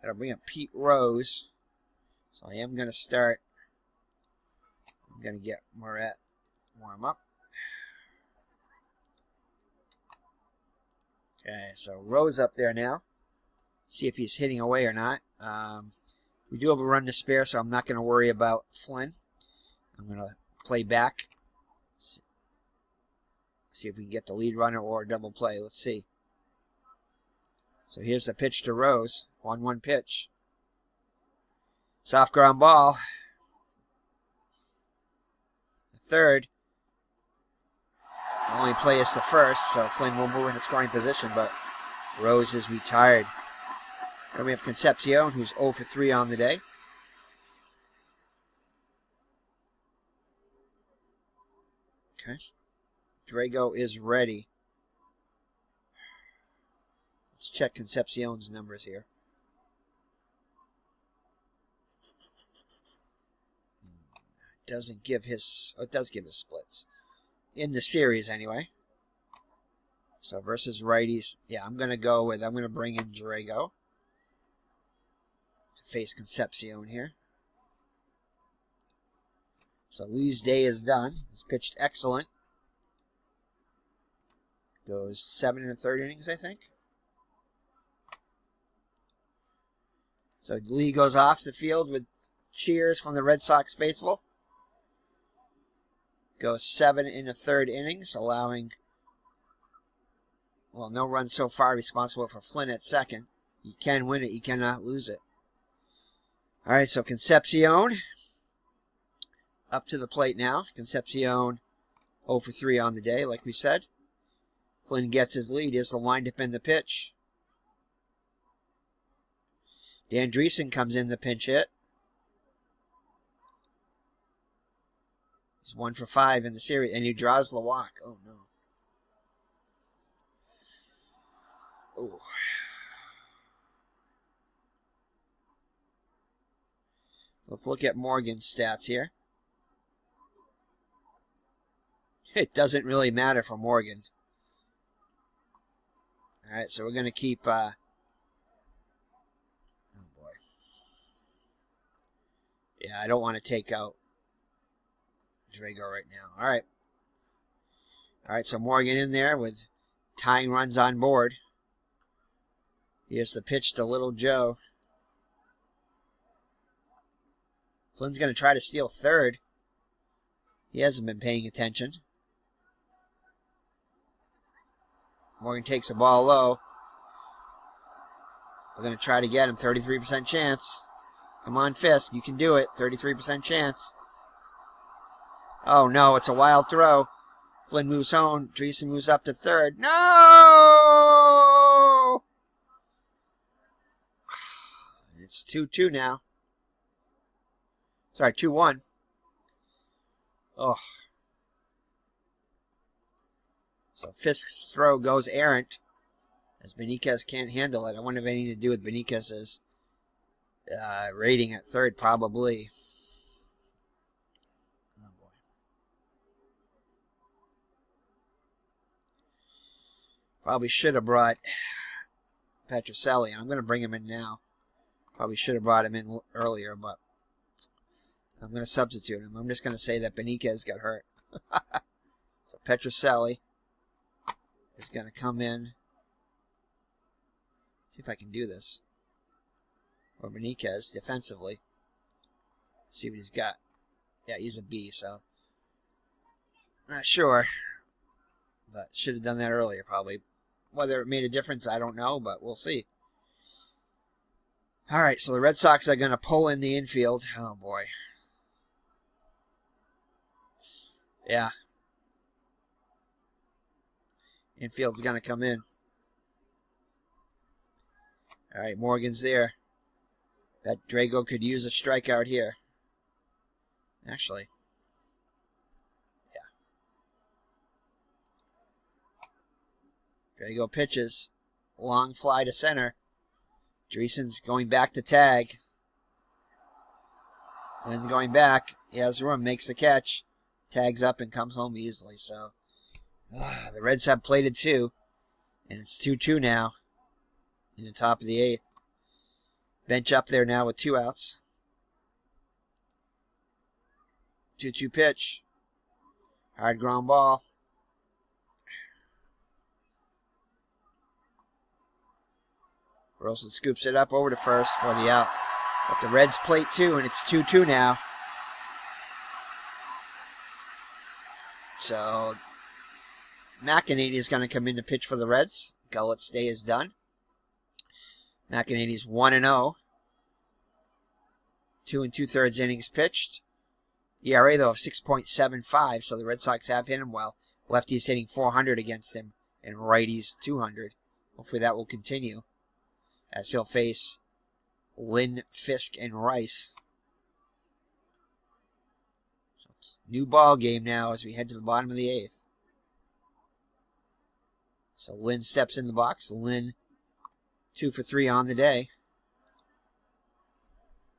Speaker 1: That'll bring up Pete Rose. So I am going to start. I'm going to get Moret warm up. Okay, so Rose up there now. See if he's hitting away or not. We do have a run to spare, so I'm not going to worry about Flynn. I'm going to play back. See if we can get the lead runner or a double play. Let's see. So here's the pitch to Rose. 1-1 pitch. Soft ground ball. The third. The only play is the first, so Flynn will move into scoring position, but Rose is retired. Then we have Concepcion, who's 0 for 3 on the day. Okay. Drago is ready. Let's check Concepcion's numbers here. It does give his splits. In the series, anyway. So versus righties. Yeah, I'm going to bring in Drago to face Concepcion here. So Lee's day is done. He's pitched excellent. Goes 7 1/3 innings, I think. So Lee goes off the field with cheers from the Red Sox faithful. Goes 7 1/3 innings, allowing, well, no runs so far, responsible for Flynn at second. You can win it, you cannot lose it. All right, so Concepcion up to the plate now. Concepcion 0 for 3 on the day, like we said. Flynn gets his lead. Here's the windup and the pitch. Dan Dreesen comes in the pinch hit. He's 1 for 5 in the series, and he draws the walk. Oh, no. Oh. Let's look at Morgan's stats here. It doesn't really matter for Morgan. All right, so we're going to keep... oh, boy. Yeah, I don't want to take out Drago right now. All right. All right, so Morgan in there with tying runs on board. Here's the pitch to Little Joe. Flynn's going to try to steal third. He hasn't been paying attention. Morgan takes the ball low. We're going to try to get him. 33% chance. Come on, Fisk. You can do it. 33% chance. Oh, no. It's a wild throw. Flynn moves home. Dreesen moves up to third. No! It's 2-2 now. Sorry, 2-1. Oh. So Fisk's throw goes errant as Beniquez can't handle it. I wonder if anything to do with Beniquez's rating at third, probably. Oh, boy. Probably should have brought Petrocelli, and I'm going to bring him in now. Probably should have brought him in earlier, but I'm going to substitute him. I'm just going to say that Beniquez got hurt. So Petrocelli is going to come in. See if I can do this. Or Beniquez defensively. See what he's got. Yeah, he's a B, so Not sure, but should have done that earlier probably. Whether it made a difference, I don't know, but we'll see. All right, so the Red Sox are going to pull in the infield. Oh, boy. Yeah. Infield's going to come in. All right, Morgan's there. Bet Drago could use a strikeout here. Actually. Yeah. Drago pitches. Long fly to center. Dreesen's going back to tag. And going back. He has room, makes the catch. Tags up and comes home easily. So the Reds have plated 2. And it's 2-2 now. In the top of the 8th. Bench up there now with 2 outs. 2-2 pitch. Hard ground ball. Rosen scoops it up over to first for the out. But the Reds plate 2, and it's 2-2 now. So McEnany is going to come in to pitch for the Reds. Gullet's day is done. McEnany's 1-0. 2 2/3 innings pitched. ERA, though, of 6.75, so the Red Sox have hit him well. Lefty's hitting 400 against him, and righty's 200. Hopefully that will continue, as he'll face Lynn, Fisk, and Rice. So, new ball game now as we head to the bottom of the 8th. So Lynn steps in the box. Lynn 2 for 3 on the day.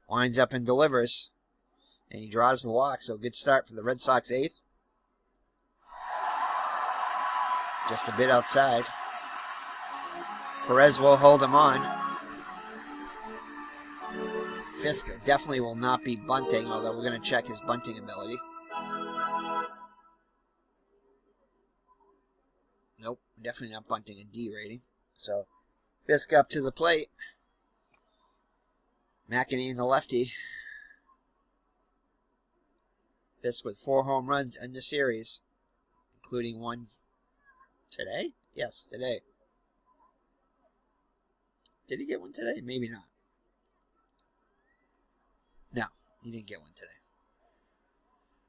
Speaker 1: Winds up and delivers. And he draws the walk, so good start for the Red Sox 8th. Just a bit outside. Perez will hold him on. Fisk definitely will not be bunting, although we're going to check his bunting ability. Nope, definitely not bunting, a D rating. So Fisk up to the plate. McEnany and the lefty. Fisk with 4 home runs in the series, including one today? Yes, today. Did he get one today? Maybe not. No, he didn't get one today.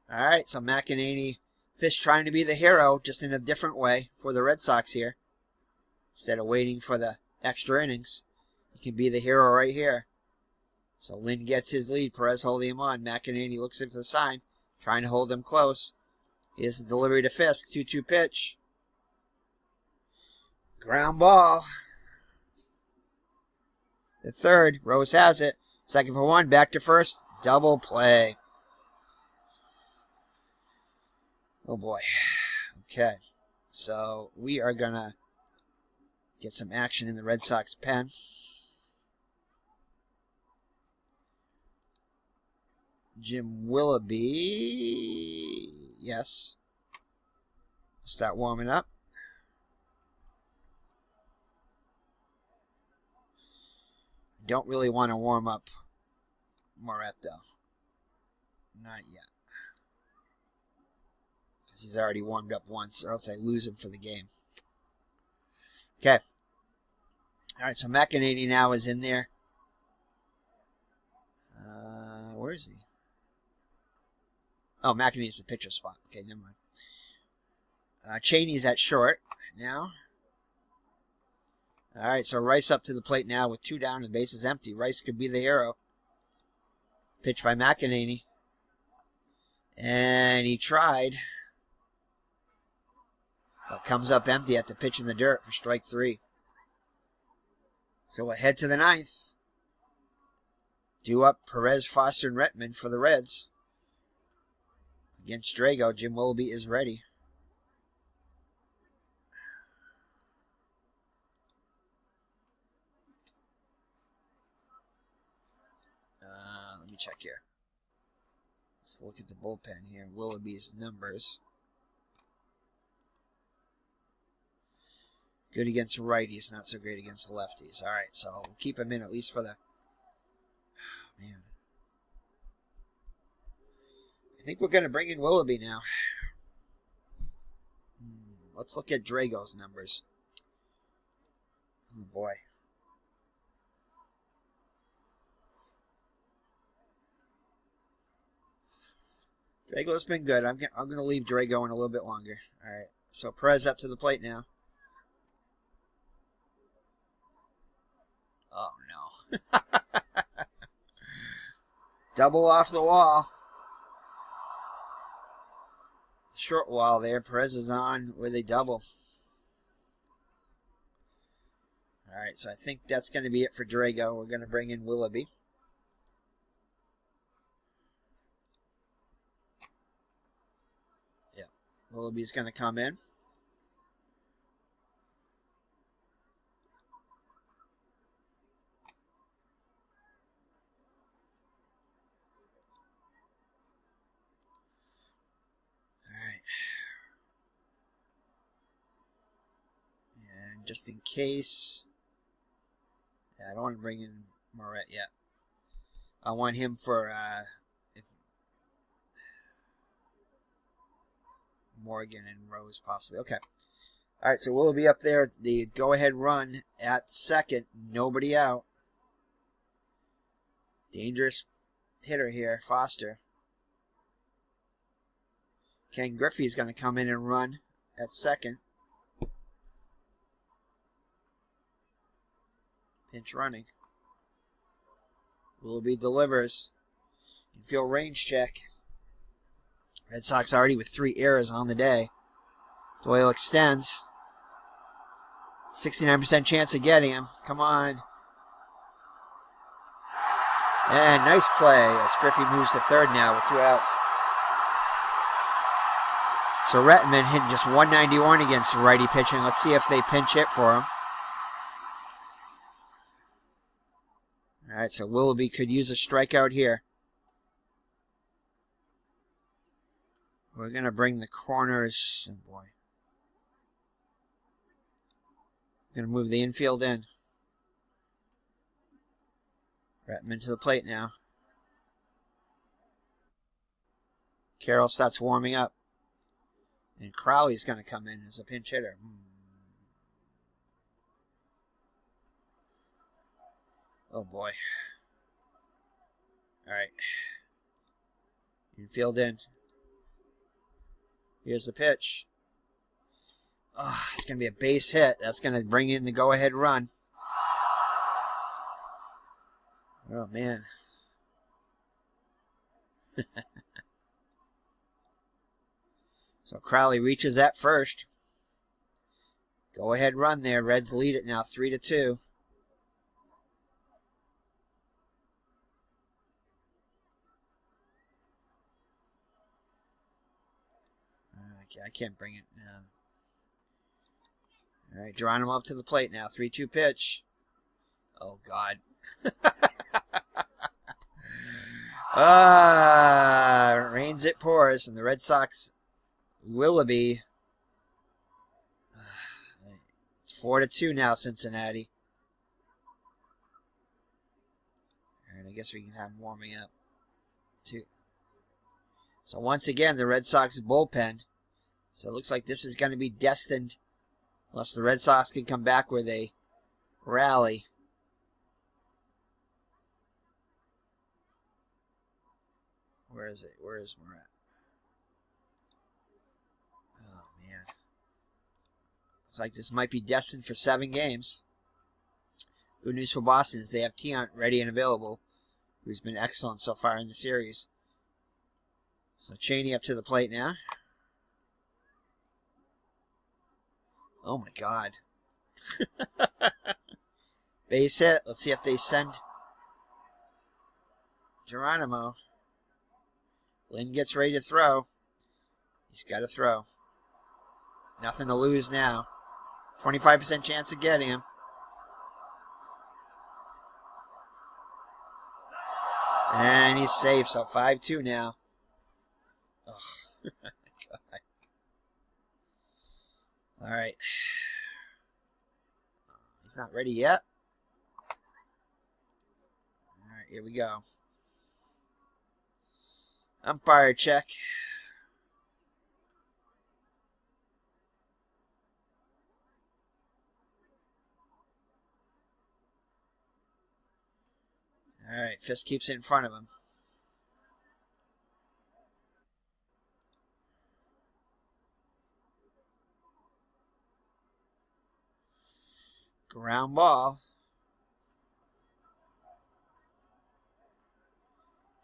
Speaker 1: All right, so McEnany, Fisk trying to be the hero, just in a different way for the Red Sox here. Instead of waiting for the extra innings, he can be the hero right here. So Lynn gets his lead. Perez holding him on. McEnany looks in for the sign, trying to hold him close. Here's the delivery to Fisk. 2-2 pitch. Ground ball. The third. Rose has it. Second for 1. Back to first. Double play. Oh, boy. Okay. So we are going to get some action in the Red Sox pen. Jim Willoughby. Yes. Start warming up. Don't really want to warm up Moret, though. Not yet. Because he's already warmed up once, or else I lose him for the game. Okay. All right, so McEnany now is in there. Where is he? Oh, McEnany's the pitcher spot. Okay, never mind. Cheney's at short now. All right, so Rice up to the plate now with 2 down and the base is empty. Rice could be the hero. Pitch by McEnany. And he tried. But comes up empty at the pitch in the dirt for strike 3. So ahead to the 9th. Due up Perez, Foster, and Retman for the Reds. Against Drago, Jim Willoughby is ready. Let me check here. Let's look at the bullpen here. Willoughby's numbers. Good against righties, not so great against the lefties. All right, so we'll keep him in at least for the... Oh, man. I think we're going to bring in Willoughby now. Let's look at Drago's numbers. Oh, boy. Drago's been good. I'm going to leave Drago in a little bit longer. All right. So Perez up to the plate now. Oh, no. Double off the wall. Short wall there. Perez is on with a double. All right, so I think that's going to be it for Drago. We're going to bring in Willoughby. Yeah, Willoughby's going to come in. All right. And just in case... Yeah, I don't want to bring in Moret yet. I want him for Morgan and Rose possibly. Okay. All right, so we'll be up there. The go-ahead run at second. Nobody out. Dangerous hitter here, Foster. Ken Griffey's going to come in and run at second. Pinch running. Willoughby delivers. Infield range check. Red Sox already with 3 errors on the day. Doyle extends. 69% chance of getting him. Come on. And nice play as Griffey moves to third now with 2 outs. So Rettman hitting just 191 against righty pitching. Let's see if they pinch hit for him. All right, so Willoughby could use a strikeout here. We're going to bring the corners. Oh, boy. Going to move the infield in. Rettman to the plate now. Carroll starts warming up. And Crowley's going to come in as a pinch hitter. Oh, boy. All right. Infield in. Here's the pitch. Oh, it's going to be a base hit. That's going to bring in the go-ahead run. Oh, man. So Crowley reaches at first. Go-ahead run there. Reds lead it now 3-2. Okay, I can't bring it now. All right, Geronimo up to the plate now. 3-2 pitch. Oh, God. Rains it pours, and the Red Sox, Willoughby. It's 4-2 now, Cincinnati. All right, I guess we can have him warming up. So once again, the Red Sox bullpen. So it looks like this is going to be destined, unless the Red Sox can come back with a rally. Where is it? Where is Moret? Oh, man. Looks like this might be destined for 7 games. Good news for Boston is they have Tiant ready and available, who's been excellent so far in the series. So Cheney up to the plate now. Oh, my God. Base hit. Let's see if they send Geronimo. Lynn gets ready to throw. He's got to throw. Nothing to lose now. 25% chance of getting him. And he's safe, so 5-2 now. Oh, God. All right. He's not ready yet. All right, here we go. Umpire check. Alright, Fisk keeps it in front of him. Ground ball.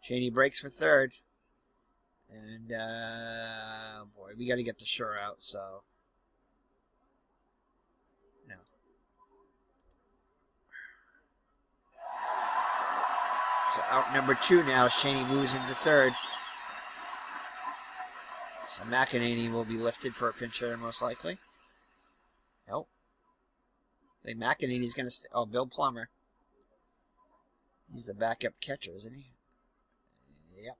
Speaker 1: Cheney breaks for third. And, boy, we got to get the shore out, so. No. So out number 2 now as Cheney moves into third. So McEnany will be lifted for a pinch hitter most likely. Nope. I think McEnany's going to stay. Oh, Bill Plummer. He's the backup catcher, isn't he? Yep.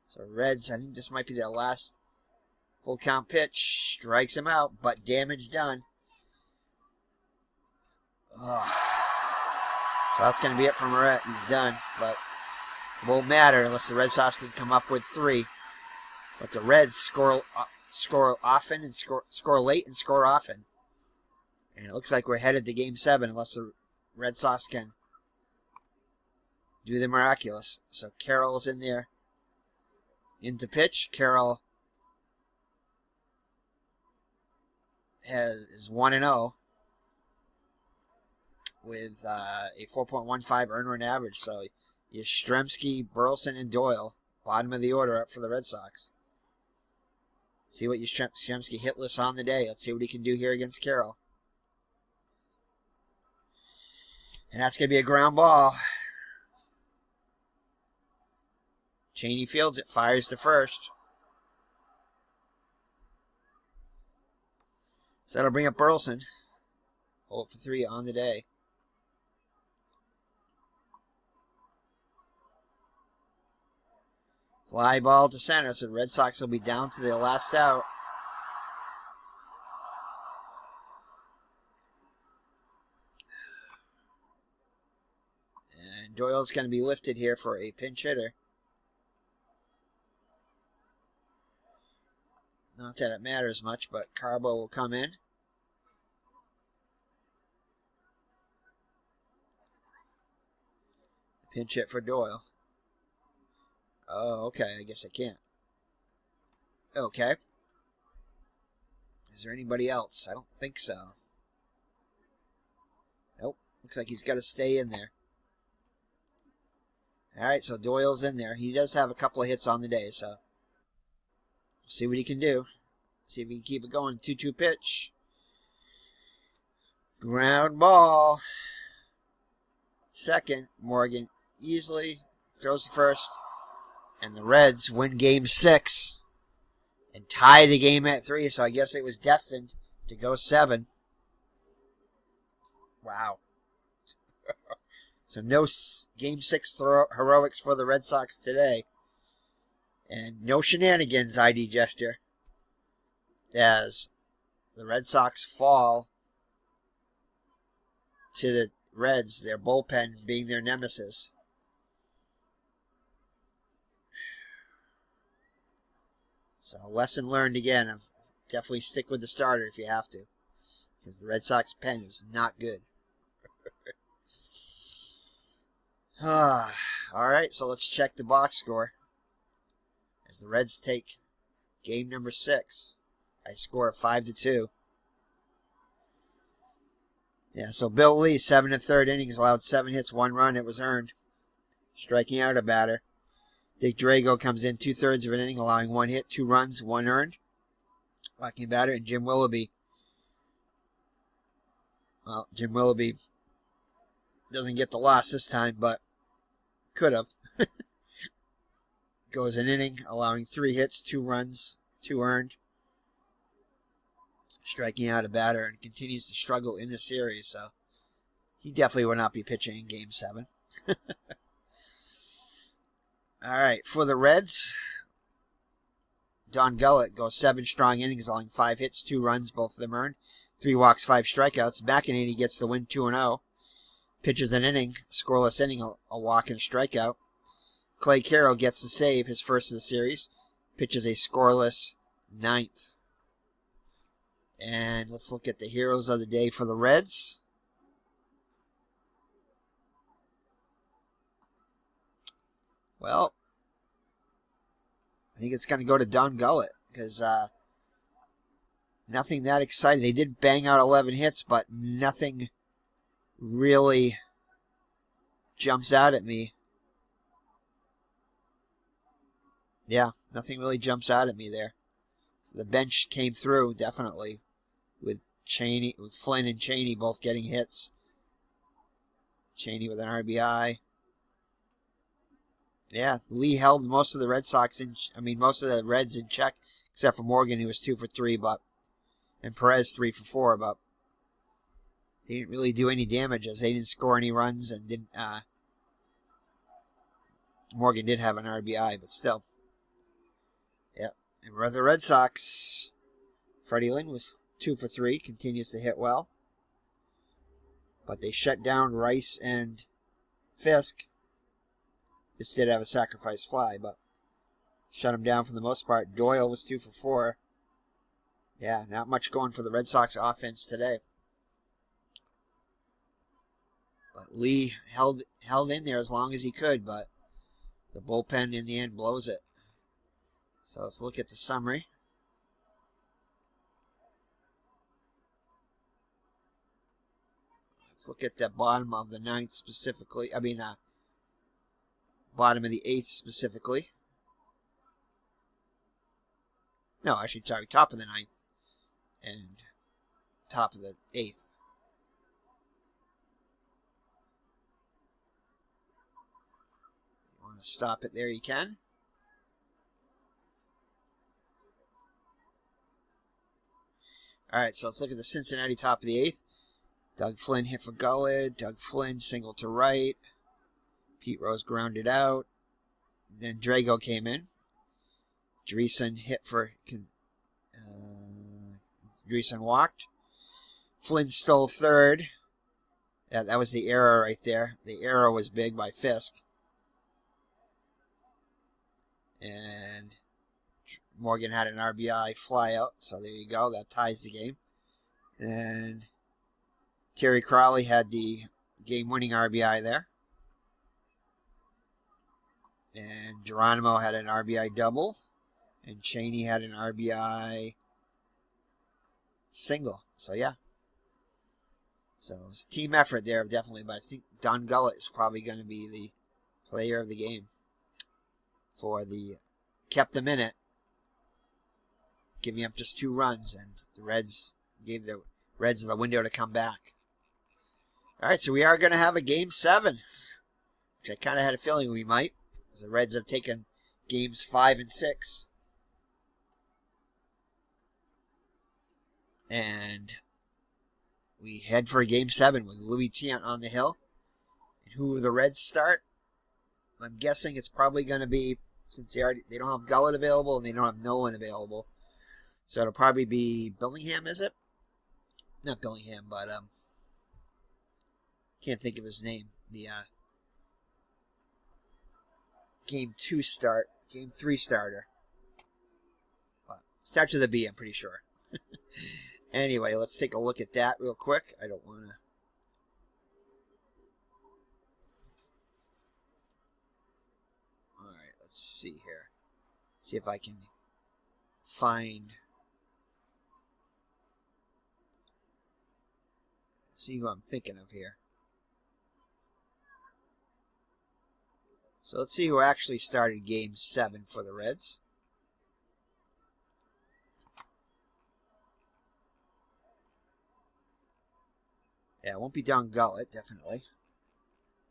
Speaker 1: So Reds, I think this might be their last full count pitch. Strikes him out, but damage done. Ugh. So that's going to be it from Moret. He's done, but it won't matter unless the Red Sox can come up with 3. But the Reds score often and score late and score often. And it looks like we're headed to Game 7 unless the Red Sox can do the miraculous. So Carroll's in there. Into pitch. Carroll is 1-0 with a 4.15 earned run average. So Yastrzemski, Burleson, and Doyle, bottom of the order up for the Red Sox. See what Yastrzemski hitless on the day. Let's see what he can do here against Carroll. And that's going to be a ground ball. Cheney fields it, fires to first. So that'll bring up Burleson. 0 for 3 on the day. Fly ball to center, so the Red Sox will be down to their last out. And Doyle's going to be lifted here for a pinch hitter. Not that it matters much, but Carbo will come in. Pinch hit for Doyle. Oh, okay. I guess I can't. Okay. Is there anybody else? I don't think so. Nope. Looks like he's got to stay in there. Alright, so Doyle's in there. He does have a couple of hits on the day, so see what he can do. See if he can keep it going. 2-2 pitch. Ground ball. Second, Morgan easily throws the first. And the Reds win Game 6 and tie the game at 3. So I guess it was destined to go 7. Wow. So no Game 6 heroics for the Red Sox today. And no shenanigans, ID gesture, as the Red Sox fall to the Reds, their bullpen being their nemesis. So lesson learned again. Definitely stick with the starter if you have to, because the Red Sox pen is not good. All right, so let's check the box score. As the Reds take game number 6, I score a 5-2. Yeah, so Bill Lee, 7 1/3 innings, allowed 7 hits, 1 run. It was earned. Striking out a batter. Dick Drago comes in 2/3 of an inning, allowing 1 hit, 2 runs, 1 earned. Walking batter, and Jim Willoughby. Well, Jim Willoughby doesn't get the loss this time, but could have. Goes an inning, allowing 3 hits, 2 runs, 2 earned. Striking out a batter and continues to struggle in the series, so he definitely will not be pitching in Game 7. All right, for the Reds, Don Gullet goes 7 strong innings, allowing 5 hits, 2 runs, both of them earned. 3 walks, 5 strikeouts. McEnany gets the win 2-0. Pitches an inning, scoreless inning, a walk and a strikeout. Clay Carroll gets the save, his first of the series. Pitches a scoreless 9th. And let's look at the heroes of the day for the Reds. Well, I think it's going to go to Don Gullet because nothing that exciting. They did bang out 11 hits, but nothing really jumps out at me. Yeah, nothing really jumps out at me there. So the bench came through, definitely, with Flynn and Cheney both getting hits. Cheney with an RBI. Yeah, Lee held most of the Red Sox most of the Reds in check, except for Morgan, who was 2 for 3, and Perez 3 for 4, but they didn't really do any damage as they didn't score any runs and didn't. Morgan did have an RBI, but still. Yep. And for the Red Sox, Freddie Lynn was 2 for 3, continues to hit well. But they shut down Rice and Fisk. Just did have a sacrifice fly, but shut him down for the most part. Doyle was 2 for 4. Yeah, not much going for the Red Sox offense today. But Lee held in there as long as he could, but the bullpen in the end blows it. So let's look at the summary. Let's look at the bottom of the ninth specifically. Bottom of the eighth specifically. No, actually, sorry, top of the ninth and top of the eighth. You want to stop it there, you can. All right, so let's look at the Cincinnati top of the eighth. Doug Flynn hit for Gullet. Doug Flynn single to right. Pete Rose grounded out. Then Drago came in. Dreesen hit for... Dreesen walked. Flynn stole third. Yeah, that was the error right there. The error was big by Fisk. And Morgan had an RBI fly out. So there you go. That ties the game. And Terry Crowley had the game-winning RBI there. And Geronimo had an RBI double. And Cheney had an RBI single. So, yeah. So, it's a team effort there, definitely. But I think Don Gullet is probably going to be the player of the game. Kept them in it. Giving up just 2 runs. And the Reds gave the Reds the window to come back. All right, so we are going to have a Game 7. Which I kind of had a feeling we might. The Reds have taken games 5 and 6. And we head for a Game 7 with Louis Tiant on the hill. And who will the Reds start? I'm guessing it's probably going to be, since they don't have Gullet available and they don't have Nolan available. So it'll probably be Billingham, is it? Not Billingham, but can't think of his name. The Game 3 starter. But starts with a B, I'm pretty sure. Anyway, let's take a look at that real quick. I don't want to... Alright, let's see here. See if I can find... See who I'm thinking of here. So let's see who actually started Game 7 for the Reds. Yeah, it won't be Don Gullet, definitely.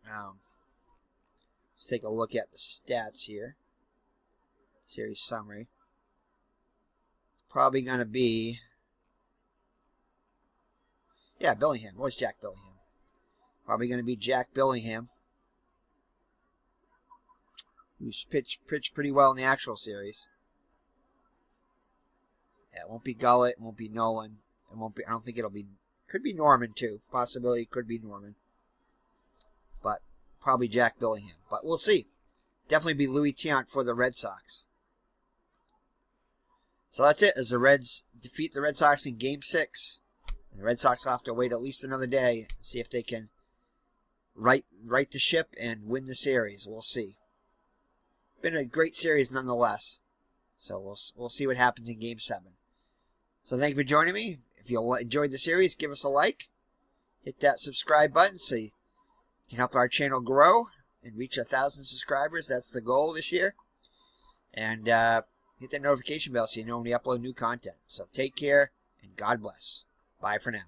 Speaker 1: Let's take a look at the stats here. Series summary. It's probably going to be... Yeah, Billingham. Where's Jack Billingham? Probably going to be Jack Billingham. Who's pitched pretty well in the actual series. Yeah, it won't be Gullet. It won't be Nolan. It won't be... I don't think it'll be... Could be Norman, too. Possibility could be Norman. But probably Jack Billingham. But we'll see. Definitely be Louis Tiant for the Red Sox. So that's it. As the Reds defeat the Red Sox in Game 6. And the Red Sox will have to wait at least another day and see if they can right the ship and win the series. We'll see. been a great series nonetheless. So we'll see what happens in Game 7. So thank you for joining me. If you enjoyed the series, give us a like. Hit that subscribe button so you can help our channel grow and reach 1,000 subscribers. That's the goal this year. And hit that notification bell so you know when we upload new content. So take care and God bless. Bye for now.